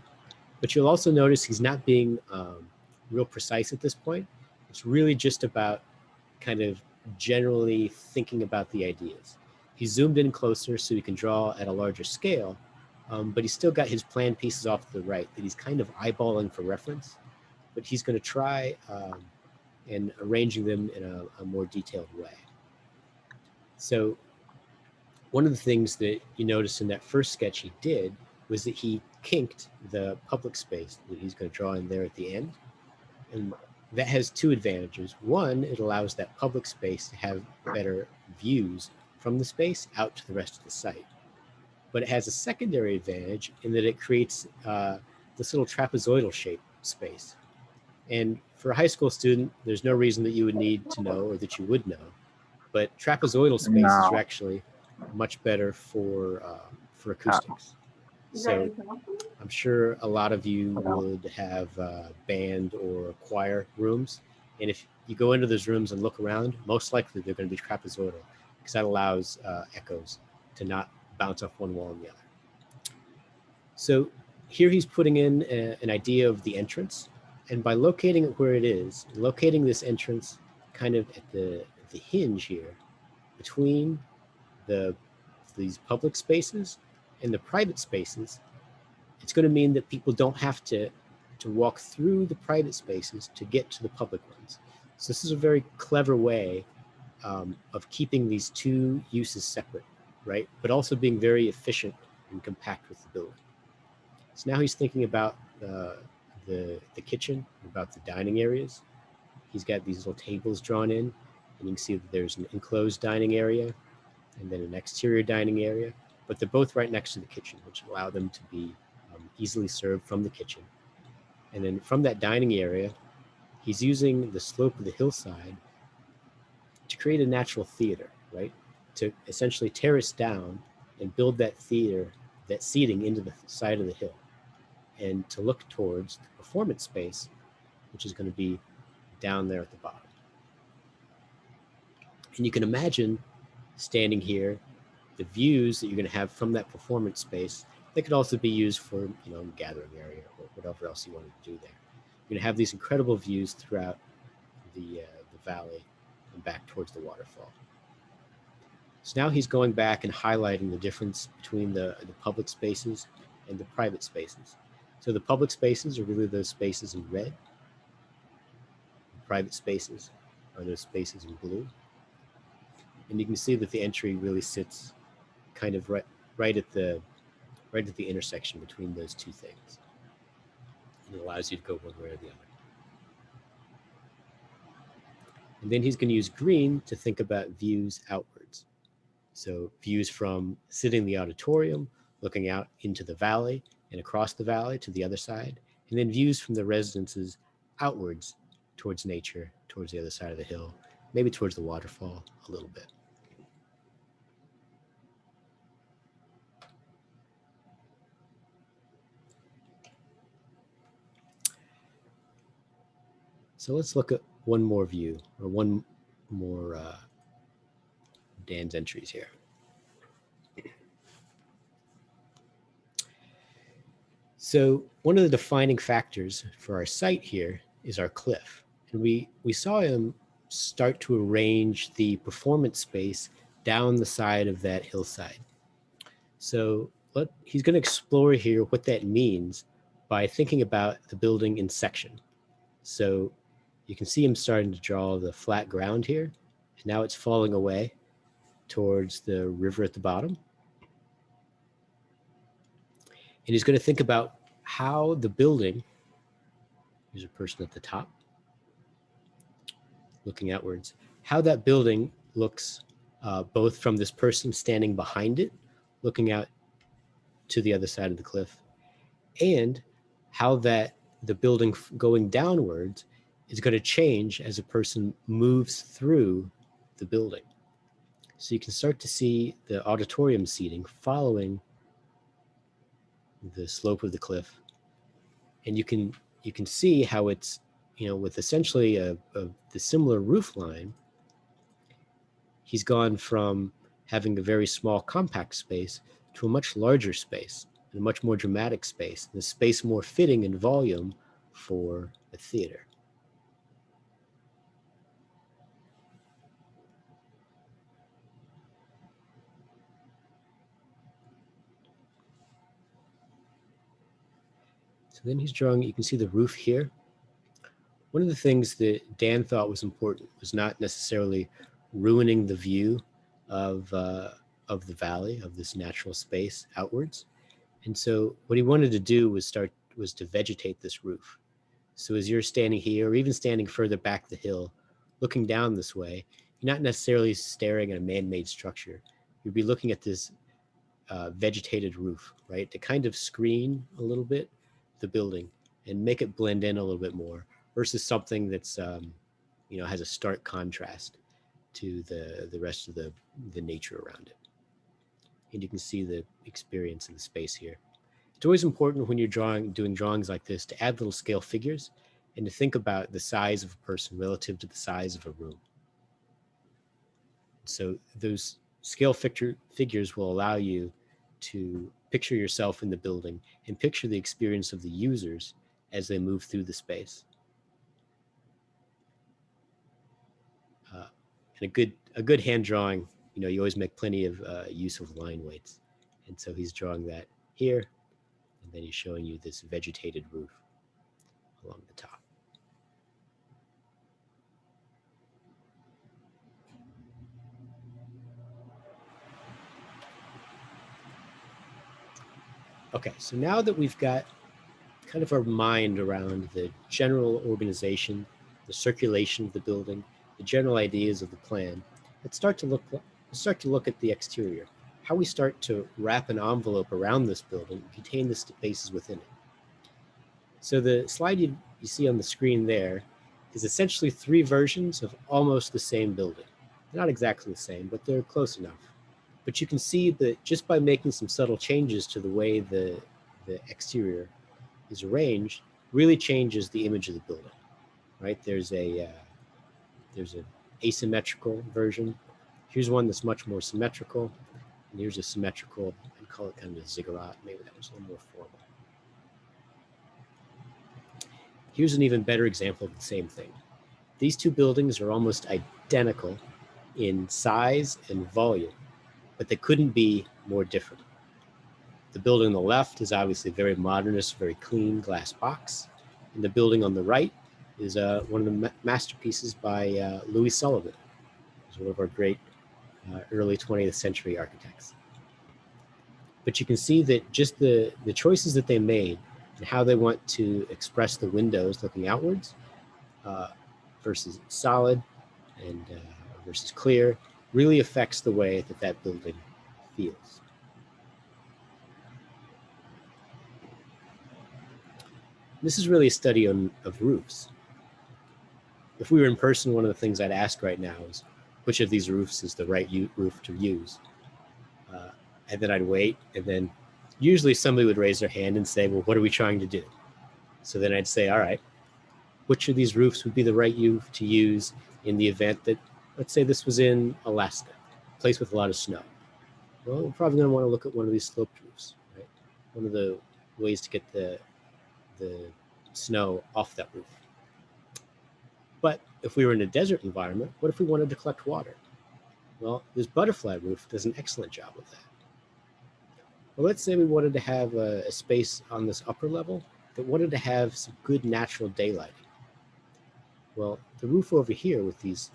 But you'll also notice he's not being real precise at this point. It's really just about kind of generally thinking about the ideas. He's zoomed in closer so he can draw at a larger scale, but he's still got his plan pieces off to the right that he's kind of eyeballing for reference, but he's going to try and arranging them in a more detailed way. So one of the things that you notice in that first sketch he did was that he kinked the public space that he's going to draw in there at the end. And that has 2 advantages. One, it allows that public space to have better views from the space out to the rest of the site. But it has a secondary advantage in that it creates the this little trapezoidal shape space. And for a high school student, there's no reason that you would need to know or that you would know, but trapezoidal spaces are actually much better for acoustics. So I'm sure a lot of you would have band or choir rooms. And if you go into those rooms and look around, most likely they're going to be trapezoidal because that allows echoes to not bounce off one wall and the other. So here he's putting in an idea of the entrance. And by locating it where it is, locating this entrance kind of at the hinge here between these public spaces and the private spaces, it's going to mean that people don't have to walk through the private spaces to get to the public ones. So this is a very clever way of keeping these two uses separate, right? But also being very efficient and compact with the building. So now he's thinking about the kitchen, about the dining areas. He's got these little tables drawn in, and you can see that there's an enclosed dining area and then an exterior dining area, but they're both right next to the kitchen, which allow them to be easily served from the kitchen. And then from that dining area, he's using the slope of the hillside to create a natural theater, right? To essentially terrace down and build that theater, that seating into the side of the hill, and to look towards the performance space, which is going to be down there at the bottom. And you can imagine standing here, the views that you're going to have from that performance space. They could also be used for, gathering area or whatever else you wanted to do there. You're going to have these incredible views throughout the valley and back towards the waterfall. So now he's going back and highlighting the difference between the public spaces and the private spaces. So the public spaces are really those spaces in red. The private spaces are those spaces in blue. And you can see that the entry really sits kind of right at the intersection between those two things. And it allows you to go one way or the other. And then he's going to use green to think about views outwards. So views from sitting in the auditorium, looking out into the valley and across the valley to the other side, and then views from the residences outwards towards nature, towards the other side of the hill, maybe towards the waterfall a little bit. So let's look at one more view, or one more Dan's entries here. So one of the defining factors for our site here is our cliff. And we saw him start to arrange the performance space down the side of that hillside. So he's going to explore here what that means by thinking about the building in section. So you can see him starting to draw the flat ground here. And now it's falling away towards the river at the bottom. And he's going to think about how the building, there's a person at the top looking outwards, how that building looks both from this person standing behind it, looking out to the other side of the cliff, and how that the building going downwards is going to change as a person moves through the building. So you can start to see the auditorium seating following the slope of the cliff. And you can see how it's, with essentially the similar roof line, he's gone from having a very small compact space to a much larger space, and a much more dramatic space, and a space more fitting in volume for a theater. So then he's drawing, you can see the roof here. One of the things that Dan thought was important was not necessarily ruining the view of the valley, of this natural space outwards. And so what he wanted to do was to vegetate this roof. So as you're standing here, or even standing further back the hill, looking down this way, you're not necessarily staring at a man-made structure. You'd be looking at this vegetated roof, right? To kind of screen a little bit the building and make it blend in a little bit more versus something that's, has a stark contrast to the rest of the nature around it. And you can see the experience in the space here. It's always important when you're doing drawings like this to add little scale figures and to think about the size of a person relative to the size of a room. So those scale figures will allow you to picture yourself in the building and picture the experience of the users as they move through the space. And a good hand drawing, you always make plenty of use of line weights. And so he's drawing that here, and then he's showing you this vegetated roof along the top. Okay, so now that we've got kind of our mind around the general organization, the circulation of the building, the general ideas of the plan, let's start to look at the exterior, how we start to wrap an envelope around this building and contain the spaces within it. So the slide you see on the screen there is essentially 3 versions of almost the same building. They're not exactly the same, but they're close enough. But you can see that just by making some subtle changes to the way the exterior is arranged really changes the image of the building, right? There's an asymmetrical version. Here's one that's much more symmetrical. And here's a symmetrical, I'd call it kind of a ziggurat. Maybe that was a little more formal. Here's an even better example of the same thing. These 2 buildings are almost identical in size and volume, but they couldn't be more different. The building on the left is obviously very modernist, very clean glass box. And the building on the right is one of the masterpieces by Louis Sullivan. He's one of our great early 20th century architects. But you can see that just the choices that they made and how they want to express the windows looking outwards versus solid and versus clear really affects the way that that building feels. This is really a study of roofs. If we were in person, one of the things I'd ask right now is which of these roofs is the right roof to use. And then I'd wait, and then usually somebody would raise their hand and say, well, what are we trying to do? So then I'd say, all right, which of these roofs would be the right roof to use in the event that, let's say this was in Alaska, a place with a lot of snow. Well, we're probably gonna wanna look at one of these sloped roofs, right? One of the ways to get the snow off that roof. But if we were in a desert environment, what if we wanted to collect water? Well, this butterfly roof does an excellent job of that. Well, let's say we wanted to have a space on this upper level that wanted to have some good natural daylighting. Well, the roof over here with these,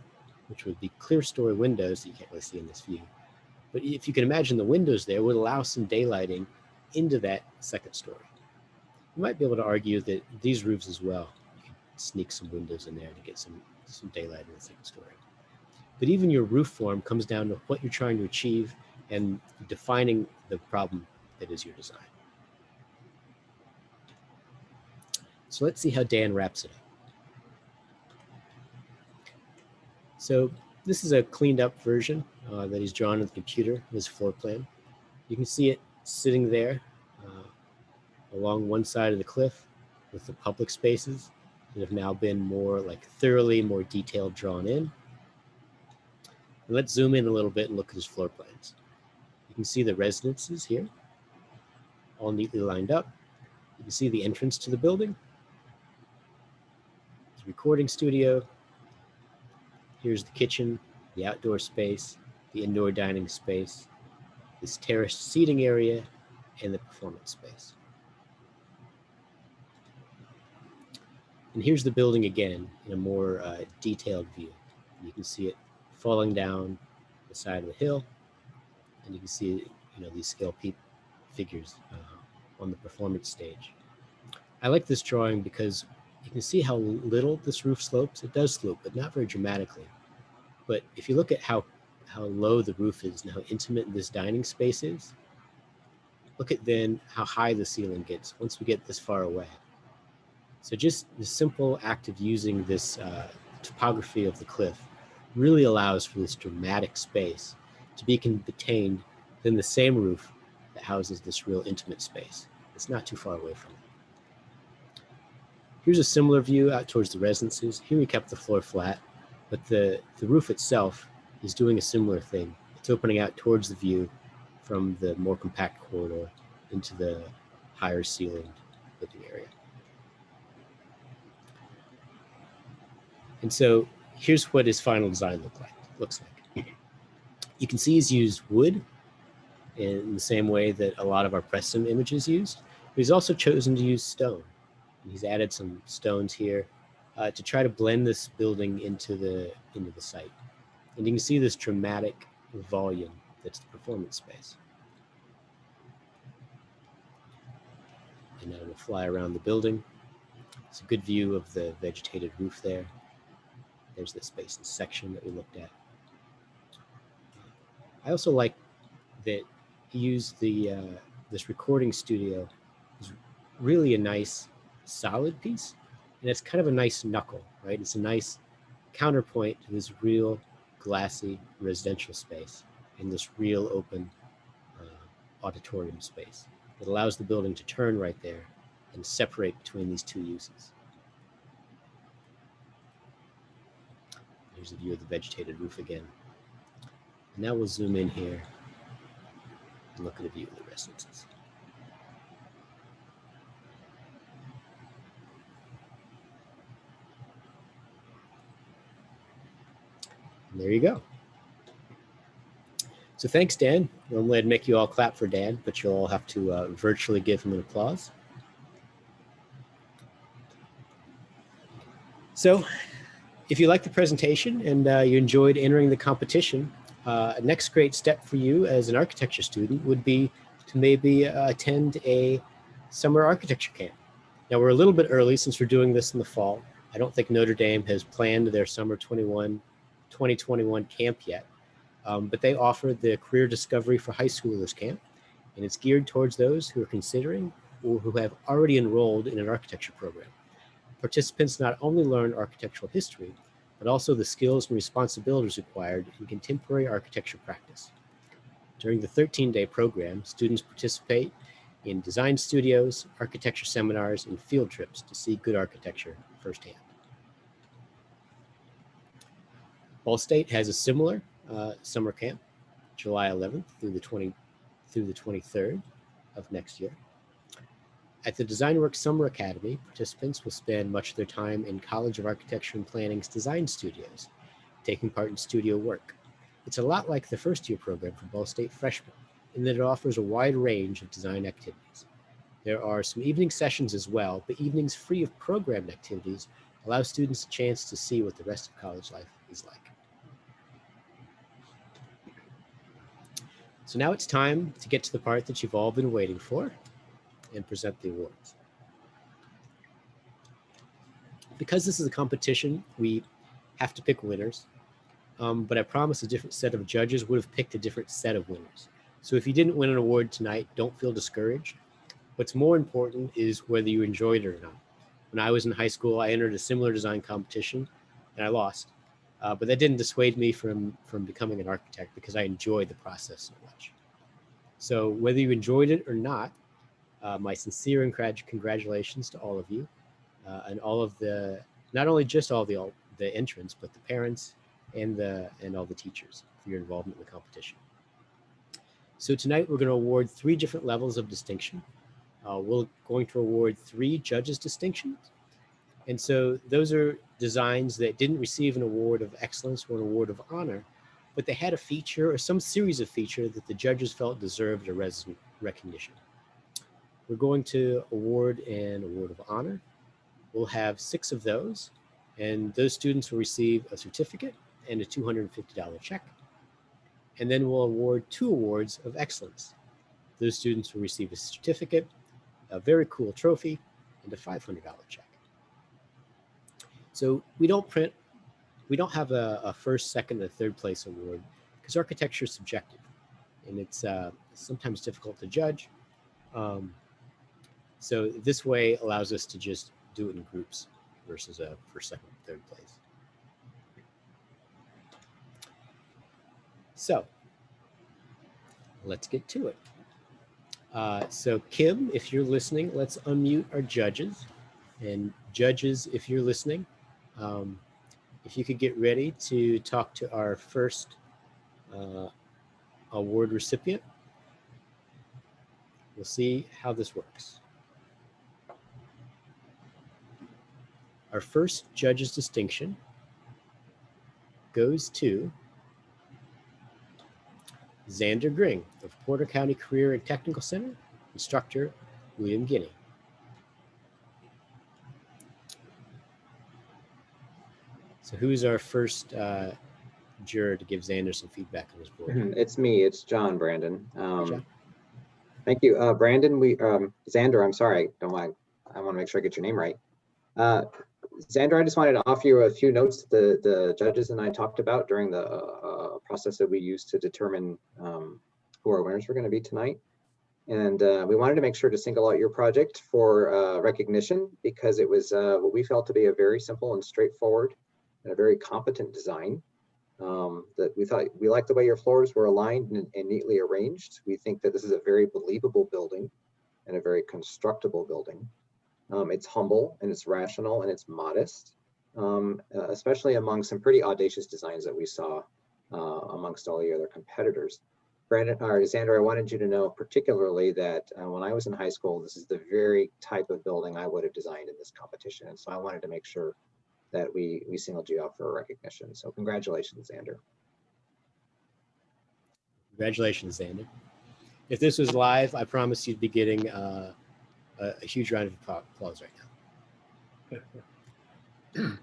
which would be clear story windows that you can't really see in this view, but if you can imagine the windows there would allow some daylighting into that second story. You might be able to argue that these roofs as well, you can sneak some windows in there to get some daylight in the second story. But even your roof form comes down to what you're trying to achieve and defining the problem that is your design. So let's see how Dan wraps it up. So this is a cleaned up version that he's drawn on the computer, his floor plan. You can see it sitting there along one side of the cliff with the public spaces that have now been more detailed drawn in. And let's zoom in a little bit and look at his floor plans. You can see the residences here, all neatly lined up. You can see the entrance to the building. The recording studio. Here's the kitchen, the outdoor space, the indoor dining space, this terraced seating area, and the performance space. And here's the building again in a more detailed view. You can see it falling down the side of the hill, and you can see these scale figures on the performance stage. I like this drawing because you can see how little this roof slopes. It does slope, but not very dramatically. But if you look at how low the roof is and how intimate this dining space is, look at then how high the ceiling gets once we get this far away. So just the simple act of using this topography of the cliff really allows for this dramatic space to be contained within the same roof that houses this real intimate space. It's not too far away from it. Here's a similar view out towards the residences. Here we kept the floor flat, but the roof itself is doing a similar thing. It's opening out towards the view from the more compact corridor into the higher ceilinged living area. And so here's what his final design looks like. You can see he's used wood in the same way that a lot of our press sim images used, but he's also chosen to use stone. And he's added some stones here to try to blend this building into the site. And you can see this dramatic volume that's the performance space. And now we'll fly around the building. It's a good view of the vegetated roof there. There's the space and section that we looked at. I also like that he used this recording studio. It's really a nice solid piece, and it's kind of a nice knuckle, right? It's a nice counterpoint to this real glassy residential space and this real open auditorium space that allows the building to turn right there and separate between these two uses. Here's a view of the vegetated roof again. And now we'll zoom in here and look at a view of the residences. And there you go. So thanks, Dan. Normally I'd make you all clap for Dan, but you'll all have to virtually give him an applause. So if you liked the presentation and you enjoyed entering the competition, next great step for you as an architecture student would be to maybe attend a summer architecture camp. Now we're a little bit early since we're doing this in the fall. I don't think Notre Dame has planned their summer 2021 camp yet, but they offer the Career Discovery for High Schoolers camp, and it's geared towards those who are considering or who have already enrolled in an architecture program. Participants not only learn architectural history, but also the skills and responsibilities required in contemporary architecture practice. During the 13-day program, students participate in design studios, architecture seminars, and field trips to see good architecture firsthand. Ball State has a similar summer camp, July 11th through the 23rd of next year. At the DesignWorks Summer Academy, participants will spend much of their time in College of Architecture and Planning's design studios, taking part in studio work. It's a lot like the first-year program for Ball State freshmen, in that it offers a wide range of design activities. There are some evening sessions as well, but evenings free of programmed activities allow students a chance to see what the rest of college life is like. So now it's time to get to the part that you've all been waiting for and present the awards. Because this is a competition, we have to pick winners, but I promise a different set of judges would have picked a different set of winners. So if you didn't win an award tonight, don't feel discouraged. What's more important is whether you enjoyed it or not. When I was in high school, I entered a similar design competition and I lost, but that didn't dissuade me from becoming an architect because I enjoyed the process so much. So whether you enjoyed it or not, my sincere congratulations to all of you and all of the, not only just all the entrants, but the parents and all the teachers for your involvement in the competition. So tonight we're going to award 3 different levels of distinction. We're going to award 3 judges' distinctions. And so those are designs that didn't receive an award of excellence or an award of honor, but they had a feature or some series of features that the judges felt deserved a resident recognition. We're going to award an award of honor. We'll have 6 of those, and those students will receive a certificate and a $250 check. And then we'll award 2 awards of excellence. Those students will receive a certificate, a very cool trophy, and a $500 check. So we don't have a first, second, and third place award because architecture is subjective, and it's sometimes difficult to judge. So this way allows us to just do it in groups versus a first, second, third place. So let's get to it. So Kim, if you're listening, let's unmute our judges. And judges, if you're listening, if you could get ready to talk to our first award recipient. We'll see how this works. Our first judge's distinction goes to Xander Gring of Porter County Career and Technical Center, instructor William Guinea. So who's our first juror to give Xander some feedback on his board? It's me. It's John, Brandon. Hey, John. Thank you, Brandon. Xander. I'm sorry. I want to make sure I get your name right. Xander, I just wanted to offer you a few notes that the judges and I talked about during the process that we used to determine who our winners were going to be tonight. And we wanted to make sure to single out your project for recognition because it was what we felt to be a very simple and straightforward and a very competent design. That we liked the way your floors were aligned and neatly arranged. We think that this is a very believable building and a very constructible building. It's humble and it's rational and it's modest, especially among some pretty audacious designs that we saw amongst all the other competitors. Brandon, or Xander, I wanted you to know particularly that when I was in high school, this is the very type of building I would have designed in this competition. And so I wanted to make sure that we singled you out for recognition. So congratulations, Xander. Congratulations, Xander. If this was live, I promise you'd be getting a huge round of applause right now.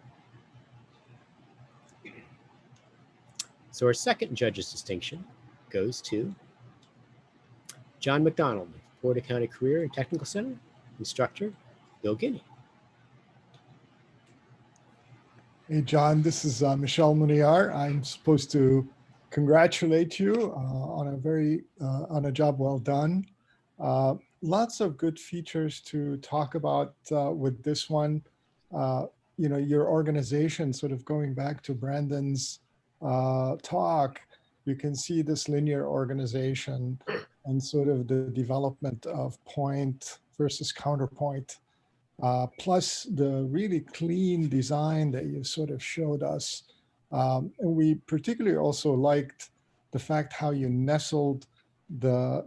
So our second judge's distinction goes to John McDonald, Porter County Career and Technical Center, instructor Bill Guinea. Hey, John, this is Michelle Muniar. I'm supposed to congratulate you on a job well done. Lots of good features to talk about with this one. Your organization, sort of going back to Brandon's talk, you can see this linear organization and sort of the development of point versus counterpoint. Plus the really clean design that you sort of showed us. And we particularly also liked the fact how you nestled the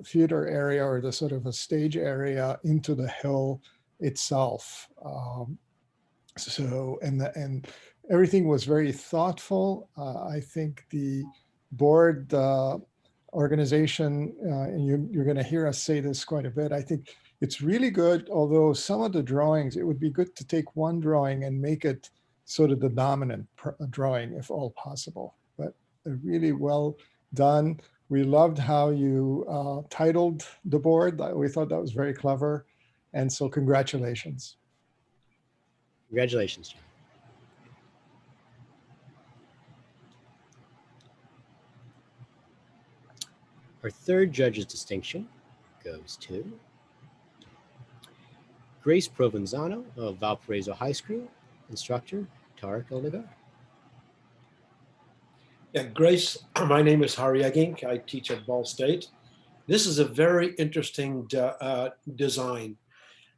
theater area or the sort of a stage area into the hill itself. And everything was very thoughtful. I think the board organization, and you're going to hear us say this quite a bit, I think it's really good, although some of the drawings, it would be good to take one drawing and make it sort of the dominant drawing if all possible, but really well done. We loved how you titled the board. We thought that was very clever. And so congratulations. Congratulations, John. Our third judge's distinction goes to Grace Provenzano of Valparaiso High School, instructor Tarek El-Nagar. Yeah, Grace, my name is Hari Egink. I teach at Ball State. This is a very interesting design.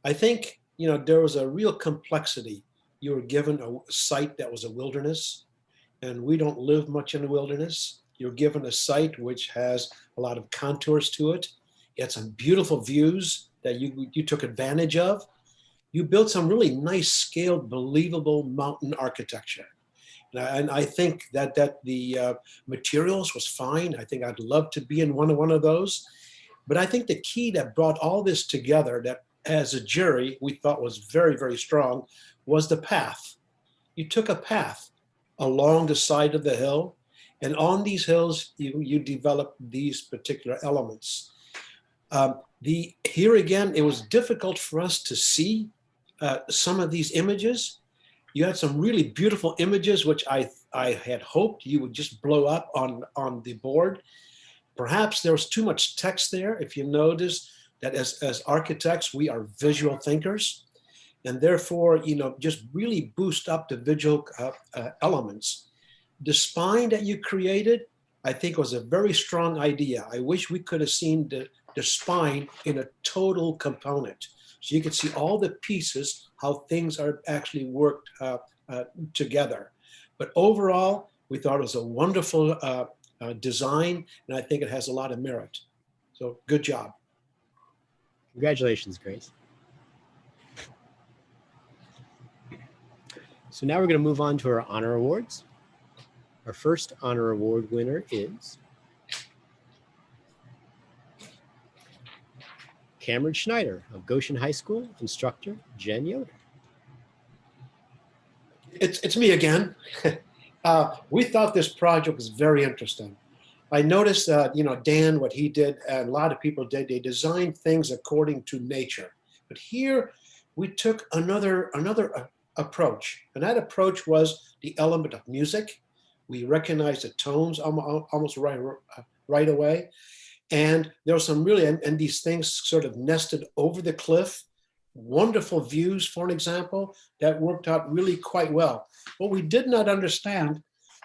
I think, there was a real complexity. You were given a site that was a wilderness, and we don't live much in the wilderness. You're given a site which has a lot of contours to it. It had some beautiful views that you took advantage of. You built some really nice scaled, believable mountain architecture. And I think that the materials was fine. I think I'd love to be in one of those. But I think the key that brought all this together, that as a jury we thought was very, very strong, was the path. You took a path along the side of the hill, and on these hills you developed these particular elements. Here again, it was difficult for us to see some of these images. You had some really beautiful images, which I had hoped you would just blow up on the board. Perhaps there was too much text there. If you notice, that as architects, we are visual thinkers, and therefore, just really boost up the visual elements. The spine that you created, I think, was a very strong idea. I wish we could have seen the spine in a total component, so you could see all the pieces, how things are actually worked together. But overall, we thought it was a wonderful design, and I think it has a lot of merit. So good job. Congratulations, Grace. So now we're going to move on to our honor awards. Our first honor award winner is Cameron Schneider of Goshen High School, instructor Jen Yoder. It's me again. We thought this project was very interesting. I noticed that, Dan, what he did, and a lot of people did, they designed things according to nature. But here we took another approach, and that approach was the element of music. We recognized the tones almost right away. And there was some really, and these things sort of nested over the cliff. Wonderful views, for an example, that worked out really quite well. What we did not understand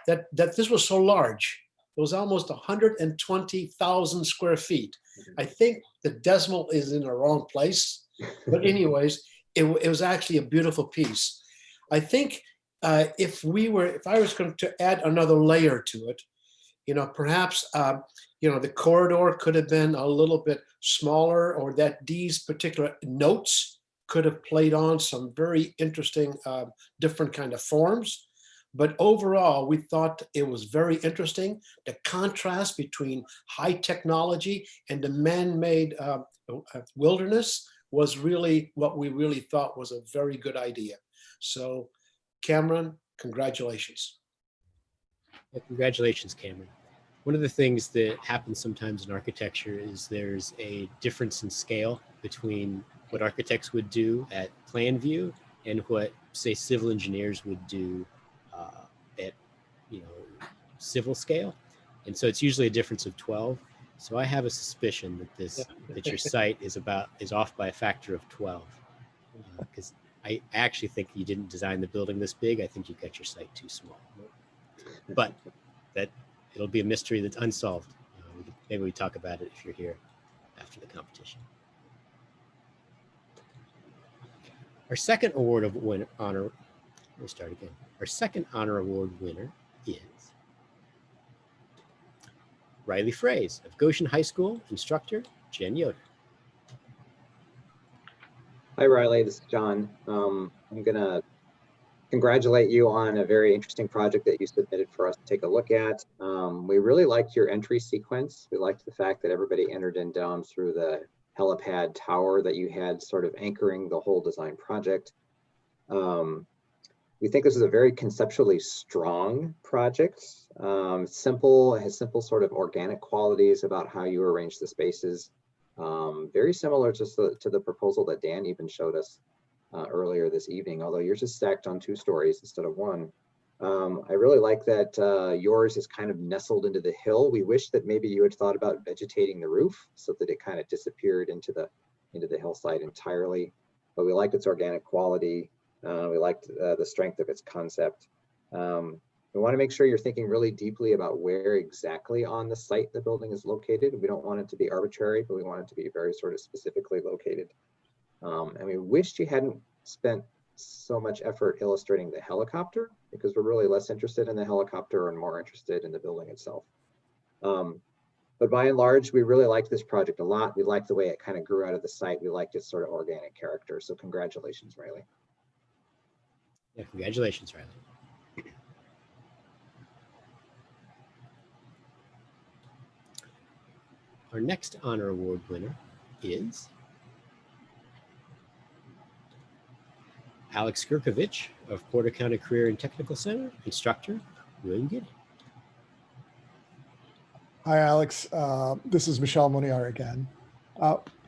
that this was so large. It was almost 120,000 square feet. I think the decimal is in the wrong place, but anyways, it was actually a beautiful piece. I think if I was going to add another layer to it, perhaps the corridor could have been a little bit smaller, or that these particular notes could have played on some very interesting different kind of forms. But overall, we thought it was very interesting. The contrast between high technology and the man-made wilderness was really what we really thought was a very good idea. So Cameron, congratulations. Well, congratulations, Cameron. One of the things that happens sometimes in architecture is there's a difference in scale between what architects would do at plan view and what, say, civil engineers would do at civil scale. And so it's usually a difference of 12. So I have a suspicion that that your site is off by a factor of 12, because I actually think you didn't design the building this big. I think you got your site too small. But it'll be a mystery that's unsolved. Maybe we talk about it if you're here after the competition. Our second honor. We'll start again. Our second honor award winner is Riley Fraze of Goshen High School, instructor Jen Yoder. Hi, Riley. This is John. I'm going to congratulate you on a very interesting project that you submitted for us to take a look at. We really liked your entry sequence. We liked the fact that everybody entered in down through the helipad tower that you had sort of anchoring the whole design project. We think this is a very conceptually strong project. Simple, it has simple sort of organic qualities about how you arrange the spaces. Very similar to the proposal that Dan even showed us earlier this evening, although yours is stacked on 2 stories instead of 1. I really like that yours is kind of nestled into the hill. We wish that maybe you had thought about vegetating the roof so that it kind of disappeared into the hillside entirely, but we liked its organic quality. We liked the strength of its concept. We want to make sure you're thinking really deeply about where exactly on the site the building is located. We don't want it to be arbitrary, but we want it to be very sort of specifically located. And we wished you hadn't spent so much effort illustrating the helicopter, because we're really less interested in the helicopter and more interested in the building itself. But by and large, we really liked this project a lot. We liked the way it kind of grew out of the site. We liked its sort of organic character. So congratulations, Riley. Yeah, congratulations, Riley. Our next honor award winner is Alex Gurkovich of Porter County Career and Technical Center, instructor William Giddy. Hi, Alex. This is Michelle Moniar again.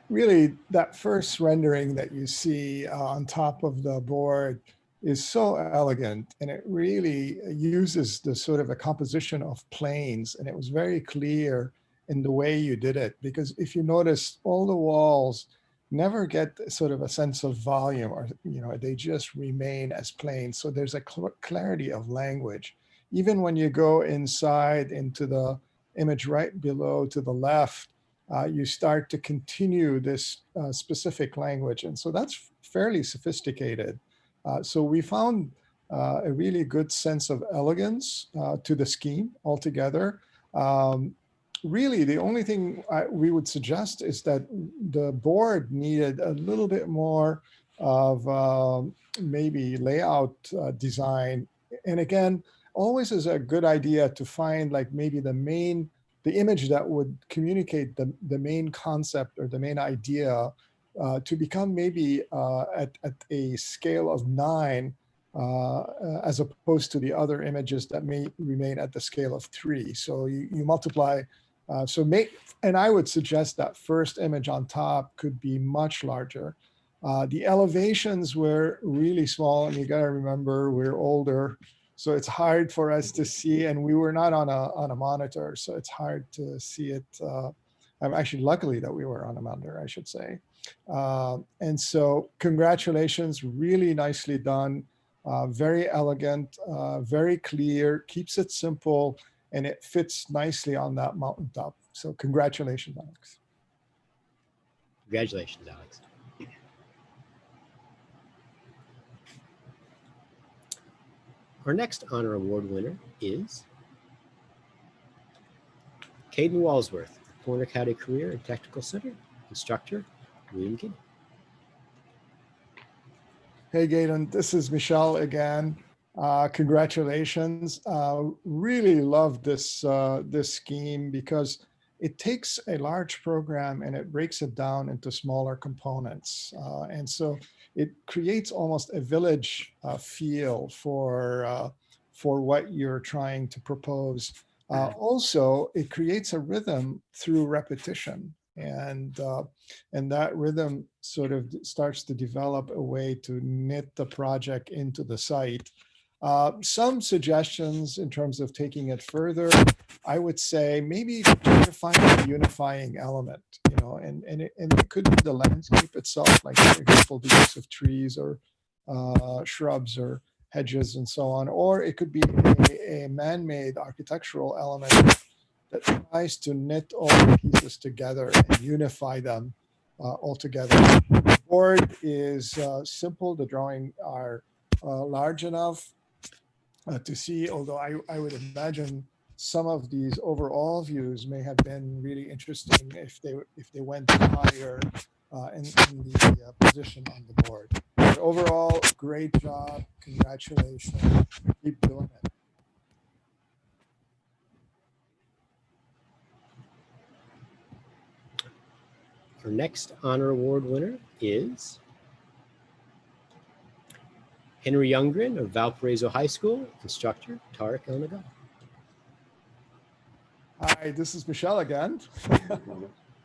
Really, that first rendering that you see on top of the board is so elegant, and it really uses the sort of a composition of planes, and it was very clear in the way you did it, because if you notice, all the walls never get sort of a sense of volume, or they just remain as plain. So there's a clarity of language. Even when you go inside into the image right below to the left, you start to continue this specific language. And so that's fairly sophisticated. So we found a really good sense of elegance to the scheme altogether. Really, the only thing we would suggest is that the board needed a little bit more of maybe layout design. And again, always is a good idea to find like maybe the image that would communicate the main concept or the main idea to become maybe at a scale of 9 as opposed to the other images that may remain at the scale of 3. So you multiply. And I would suggest that first image on top could be much larger. The elevations were really small, and you got to remember we're older, so it's hard for us to see, and we were not on a monitor, so it's hard to see it. I'm actually luckily that we were on a monitor, I should say. And so congratulations, really nicely done, very elegant, very clear, keeps it simple, and it fits nicely on that mountaintop. So congratulations, Alex. Congratulations, Alex. Our next honor award winner is Caden Walsworth, Corner County Career and Technical Center instructor, William Kinney. Hey, Gaten, this is Michelle again. Congratulations. Really love this, this scheme because it takes a large program and it breaks it down into smaller components. And so it creates almost a village feel for what you're trying to propose. Also, it creates a rhythm through repetition. And that rhythm sort of starts to develop a way to knit the project into the site. Some suggestions in terms of taking it further, I would say maybe try to find a unifying element, and it could be the landscape itself, like for example, the use of trees or shrubs or hedges and so on, or it could be a man-made architectural element that tries to knit all the pieces together and unify them all together. The board is simple. The drawings are large enough to see, although I would imagine some of these overall views may have been really interesting if they went higher in the position on the board. But overall, great job. Congratulations. Keep doing it. Our next honor award winner is Henry Youngren of Valparaiso High School, instructor, Tarek El-Nagal. Hi, this is Michelle again.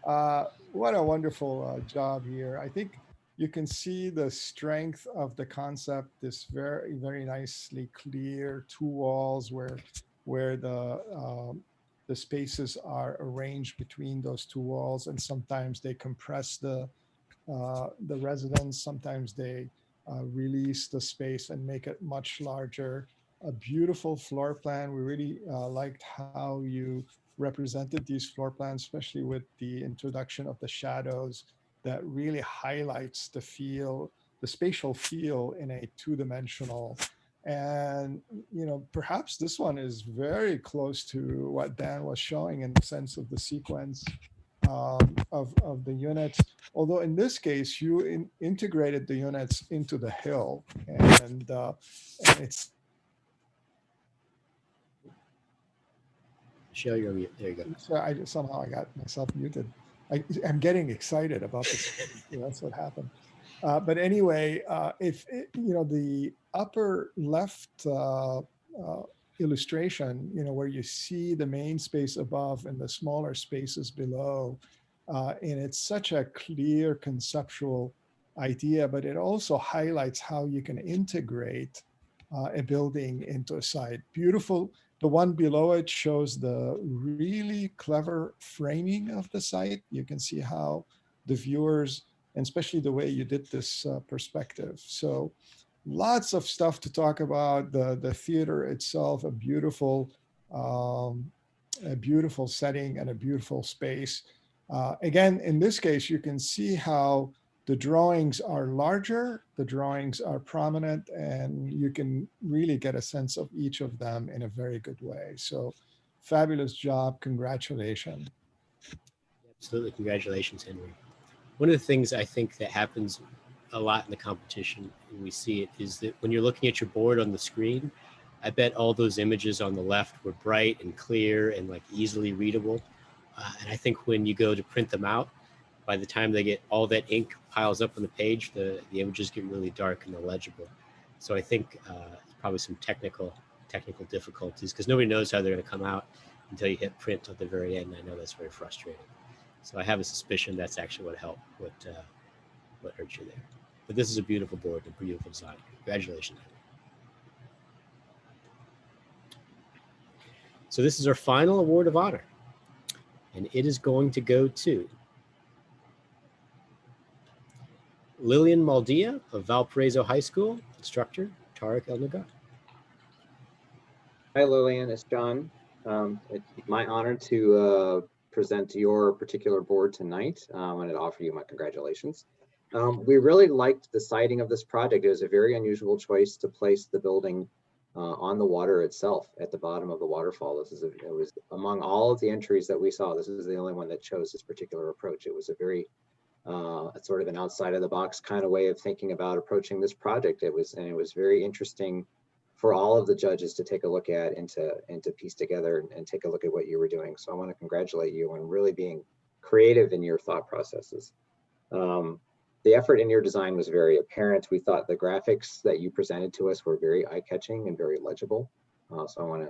What a wonderful job here. I think you can see the strength of the concept, this very, very nicely clear 2 walls where the spaces are arranged between those 2 walls, and sometimes they compress the residence, sometimes they release the space and make it much larger. A beautiful floor plan. We really liked how you represented these floor plans, especially with the introduction of the shadows that really highlights the feel, the spatial feel in a 2-dimensional. And, perhaps this one is very close to what Dan was showing in the sense of the sequence of the units. Although in this case, you integrated the units into the hill, and it's. Michelle, you're on mute. There you go. So somehow I got myself muted. I'm getting excited about this. That's what happened. But anyway, the upper left illustration, where you see the main space above and the smaller spaces below, and it's such a clear conceptual idea, but it also highlights how you can integrate a building into a site. Beautiful The one below it shows the really clever framing of the site. You can see how the viewers, and especially the way you did this perspective. So lots of stuff to talk about. The theater itself, a beautiful setting and a beautiful space. Again, in this case, you can see how the drawings are larger, the drawings are prominent, and you can really get a sense of each of them in a very good way. So fabulous job, congratulations. Absolutely, congratulations, Henry. One of the things I think that happens a lot in the competition, and we see it, is that when you're looking at your board on the screen, I bet all those images on the left were bright and clear and like easily readable. And I think when you go to print them out, by the time they get all that ink piles up on the page, the images get really dark and illegible. So I think probably some technical difficulties because nobody knows how they're going to come out until you hit print at the very end. I know that's very frustrating. So I have a suspicion that's actually what helped, what hurt you there. But this is a beautiful board, a beautiful design. Congratulations. So this is our final award of honor, and it is going to go to Lillian Maldia of Valparaiso High School, instructor Tariq El Nagar. Hi, Lillian, it's John. It's my honor to present your particular board tonight. I wanted to offer you my congratulations. We really liked the siting of this project. It was a very unusual choice to place the building on the water itself at the bottom of the waterfall. It was among all of the entries that we saw, this is the only one that chose this particular approach. It was a very sort of an outside of the box kind of way of thinking about approaching this project. It was very interesting for all of the judges to take a look at and to piece together and take a look at what you were doing. So I want to congratulate you on really being creative in your thought processes. The effort in your design was very apparent. We thought the graphics that you presented to us were very eye-catching and very legible. So I want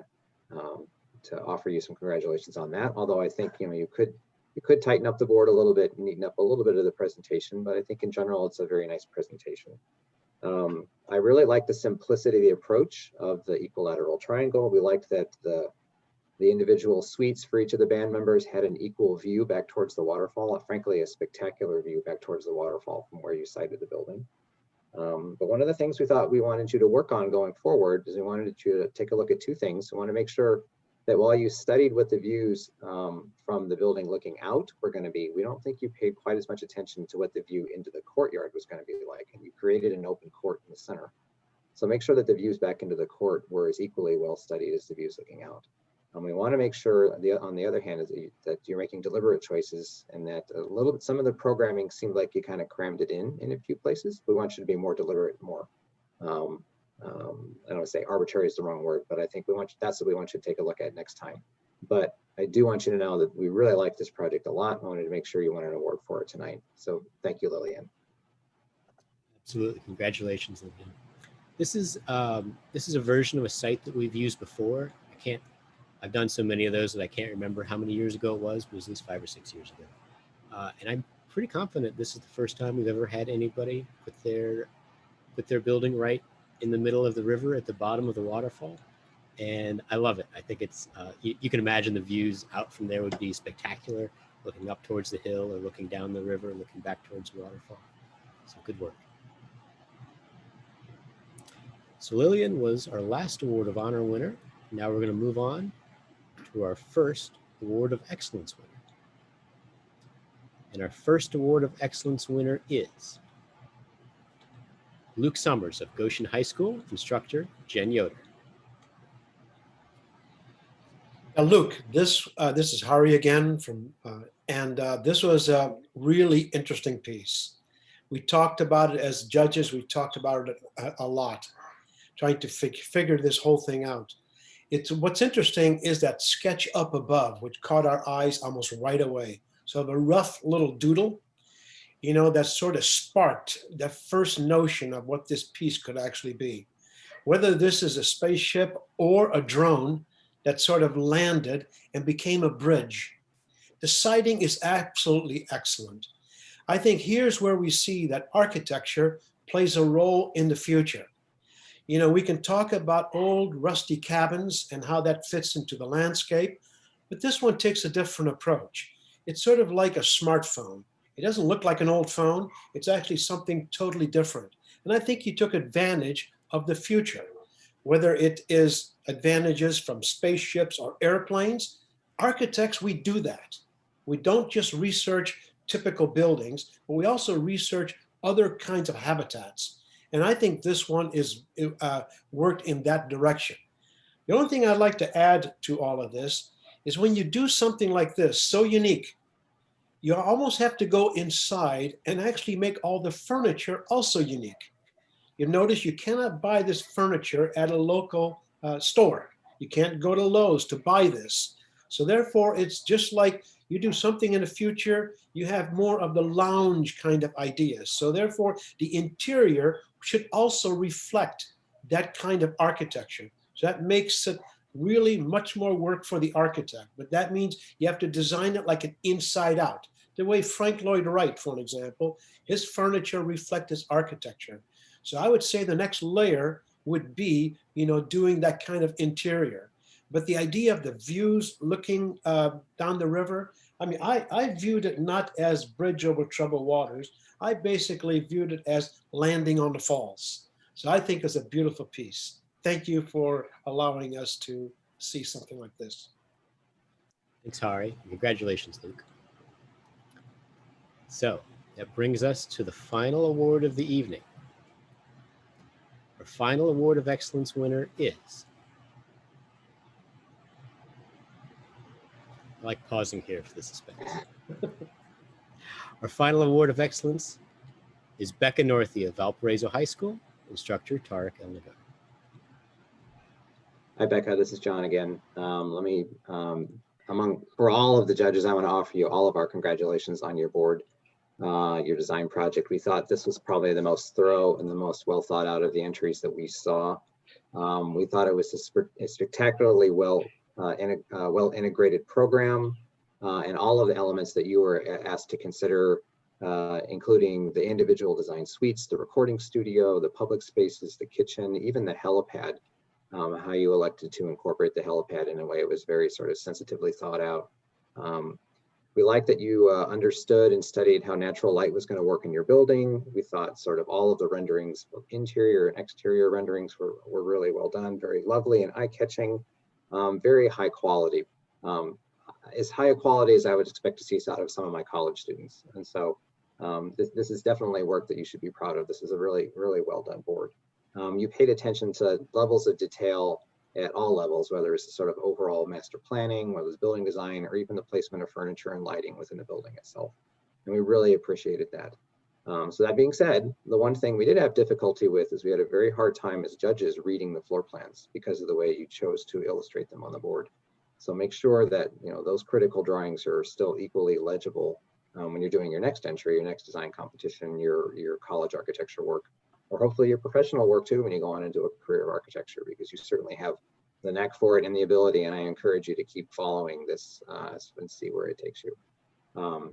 to offer you some congratulations on that. Although I think you could tighten up the board a little bit, neaten up a little bit of the presentation, but I think in general it's a very nice presentation. I really like the simplicity of the approach of the equilateral triangle. We liked that the individual suites for each of the band members had an equal view back towards the waterfall. Frankly, a spectacular view back towards the waterfall from where you sited the building. But one of the things we thought we wanted you to work on going forward is we wanted you to take a look at two things. We want to make sure that while you studied what the views from the building looking out were going to be, we don't think you paid quite as much attention to what the view into the courtyard was going to be like. And you created an open court in the center. So make sure that the views back into the court were as equally well studied as the views looking out. And we want to make sure, on the other hand, is that you're making deliberate choices and that some of the programming seemed like you kind of crammed it in a few places. We want you to be more deliberate, more, I don't want to say arbitrary is the wrong word, but I think that's what we want you to take a look at next time. But I do want you to know that we really like this project a lot. I wanted to make sure you won an award for it tonight. So thank you, Lillian. Absolutely, congratulations, Lillian. This is a version of a site that we've used before. I've done so many of those that I can't remember how many years ago it was, but it was at least 5 or 6 years ago. And I'm pretty confident this is the first time we've ever had anybody put their building right in the middle of the river at the bottom of the waterfall. And I love it. I think it's, you can imagine the views out from there would be spectacular, looking up towards the hill or looking down the river, looking back towards the waterfall. So good work. So Lillian was our last Award of Honor winner. Now we're going to move on to our first Award of Excellence winner. And our first Award of Excellence winner is Luke Summers of Goshen High School, instructor Jen Yoder. Now, Luke, this is Hari again and this was a really interesting piece. We talked about it as judges. We talked about it a lot, trying to figure this whole thing out. What's interesting is that sketch up above, which caught our eyes almost right away. So the rough little doodle, that sort of sparked that first notion of what this piece could actually be. Whether this is a spaceship or a drone that sort of landed and became a bridge. The siting is absolutely excellent. I think here's where we see that architecture plays a role in the future. We can talk about old rusty cabins and how that fits into the landscape, but this one takes a different approach. It's sort of like a smartphone. It doesn't look like an old phone. It's actually something totally different. And I think he took advantage of the future, whether it is advantages from spaceships or airplanes. Architects, we do that. We don't just research typical buildings, but we also research other kinds of habitats. And I think this one is worked in that direction. The only thing I'd like to add to all of this is when you do something like this, so unique, you almost have to go inside and actually make all the furniture also unique. You notice you cannot buy this furniture at a local store. You can't go to Lowe's to buy this. So therefore, it's just like you do something in the future, you have more of the lounge kind of ideas. So therefore, the interior should also reflect that kind of architecture. So that makes it really much more work for the architect. But that means you have to design it like an inside out. The way Frank Lloyd Wright, for an example, his furniture reflects his architecture. So I would say the next layer would be, doing that kind of interior. But the idea of the views looking down the river, I mean, I viewed it not as bridge over troubled waters. I basically viewed it as landing on the falls. So I think it's a beautiful piece. Thank you for allowing us to see something like this. Thanks, Hari. Congratulations, Luke. So that brings us to the final award of the evening. Our final award of excellence winner is, I like pausing here for the suspense. Our final award of excellence is Becca Northey of Valparaiso High School, instructor Tarek El-Nagar. Hi, Becca. This is John again. For all of the judges, I want to offer you all of our congratulations on your board, your design project. We thought this was probably the most thorough and the most well thought out of the entries that we saw. We thought it was a spectacularly well integrated program, and all of the elements that you were asked to consider, including the individual design suites, the recording studio, the public spaces, the kitchen, even the helipad. How you elected to incorporate the helipad in a way it was very sort of sensitively thought out. We like that you understood and studied how natural light was going to work in your building. We thought sort of all of the renderings, both interior and exterior renderings, were really well done, very lovely and eye-catching, very high quality. As high a quality as I would expect to see out of some of my college students. And so this is definitely work that you should be proud of. This is a really, really well done board. You paid attention to levels of detail at all levels, whether it's sort of overall master planning, whether it's building design, or even the placement of furniture and lighting within the building itself. And we really appreciated that. So that being said, the one thing we did have difficulty with is we had a very hard time as judges reading the floor plans because of the way you chose to illustrate them on the board. So make sure that those critical drawings are still equally legible when you're doing your next entry, your next design competition, your college architecture work, or hopefully your professional work too when you go on into a career of architecture, because you certainly have the knack for it and the ability, and I encourage you to keep following this and see where it takes you.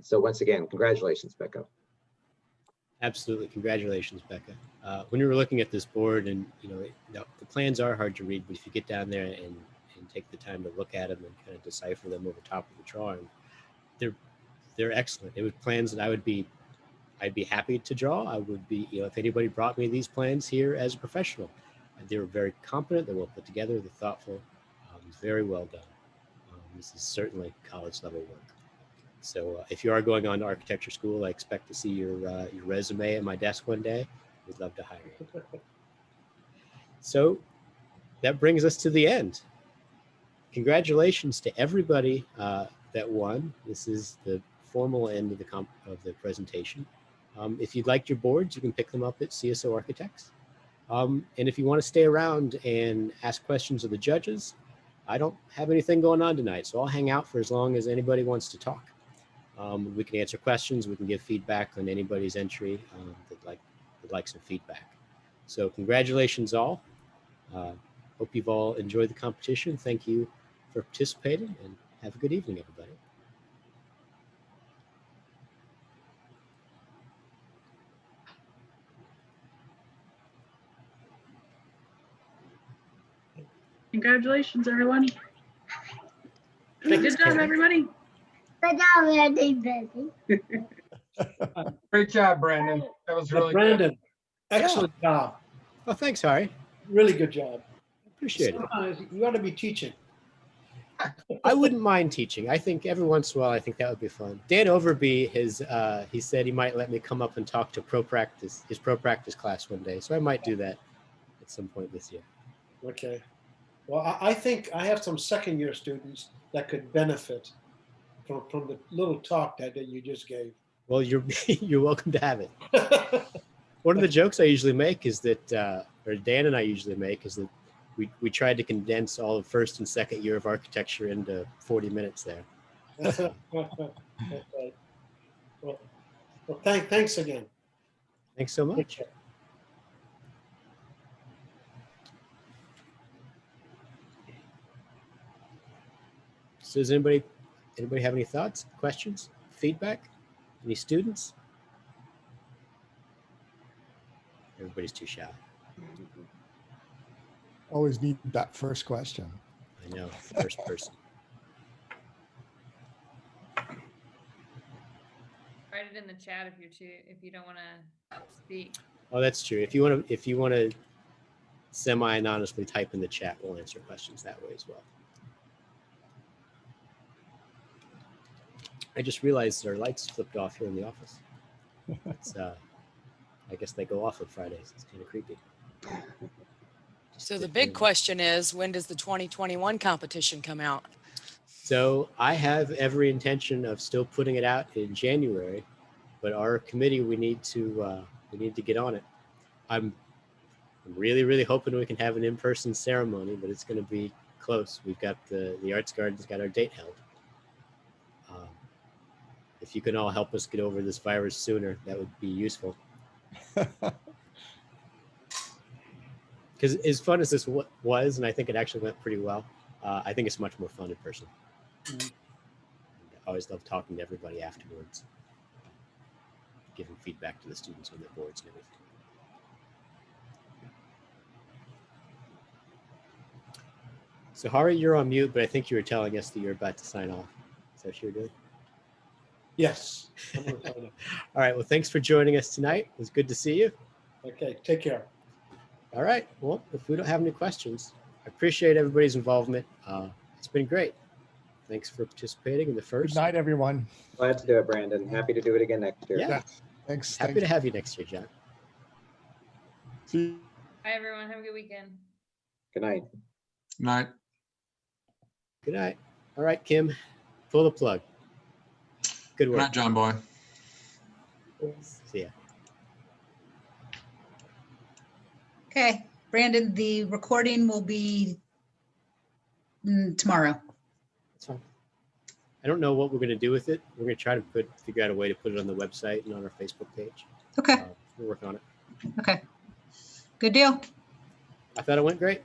So once again, congratulations, Becca. Absolutely, congratulations, Becca. When we were looking at this board, and the plans are hard to read, but if you get down there and take the time to look at them and kind of decipher them over top of the drawing, they're excellent. It was plans that I'd be happy to draw. I would be, if anybody brought me these plans here as a professional. They were very competent, they're well put together, they're thoughtful, very well done. This is certainly college level work. So if you are going on to architecture school, I expect to see your resume at my desk one day. We'd love to hire you. So that brings us to the end. Congratulations to everybody that won. This is the formal end of the presentation. If you'd like your boards, you can pick them up at CSO Architects. And if you want to stay around and ask questions of the judges, I don't have anything going on tonight, so I'll hang out for as long as anybody wants to talk. We can answer questions, we can give feedback on anybody's entry that would like some feedback. So congratulations all. Hope you've all enjoyed the competition. Thank you for participating, and have a good evening, everybody. Congratulations, everyone. Thanks, Good job, Karen. everybody. Good job, Randy, baby. Great job, Brandon. That was really good. Brandon, excellent job. Oh, thanks, Harry. Really good job. Appreciate it. Sometimes you ought to be teaching. I wouldn't mind teaching. I think every once in a while, I think that would be fun. Dan Overby he said he might let me come up and talk to his pro practice class one day. So I might do that at some point this year. Okay. Well, I think I have some second-year students that could benefit from the little talk that you just gave. Well, you're welcome to have it. One of the jokes I usually make is that, or Dan and I usually make, is that we tried to condense all of first and second year of architecture into 40 minutes there. Okay. Well, thanks again. Thanks so Take much. care. So does anybody have any thoughts, questions, feedback? Any students? Everybody's too shy. Always need that first question. I know, first person. Write it in the chat if you don't want to speak. Oh, that's true. If you want to semi-anonymously type in the chat, we'll answer questions that way as well. I just realized our lights flipped off here in the office. It's, I guess they go off on Fridays. It's kind of creepy. So the big question is, when does the 2021 competition come out? So I have every intention of still putting it out in January, but our committee, we need to get on it. I'm really hoping we can have an in-person ceremony, but it's going to be close. We've got the Arts Garden's got our date held. If you can all help us get over this virus sooner, that would be useful. Because as fun as this was, and I think it actually went pretty well, I think it's much more fun in person. I always love talking to everybody afterwards, giving feedback to the students on their boards and everything. So Hari, you're on mute, but I think you were telling us that you're about to sign off. Is that what you were doing? Yes. I'm gonna sign up. All right. Well, thanks for joining us tonight. It was good to see you. Okay. Take care. All right. Well, if we don't have any questions, I appreciate everybody's involvement. It's been great. Thanks for participating in the first. Good night, everyone. Glad to do it, Brandon. Happy to do it again next year. Yeah. Thanks. Happy to have you next year, John. See you. Bye, everyone. Have a good weekend. Good night. Night. Good night. All right, Kim, pull the plug. Good Good work. night, John Boy. See ya. Okay, Brandon, the recording will be tomorrow. That's fine. I don't know what we're going to do with it. We're going to try to figure out a way to put it on the website and on our Facebook page. Okay, We're working on it. okay. Good deal. I thought it went great.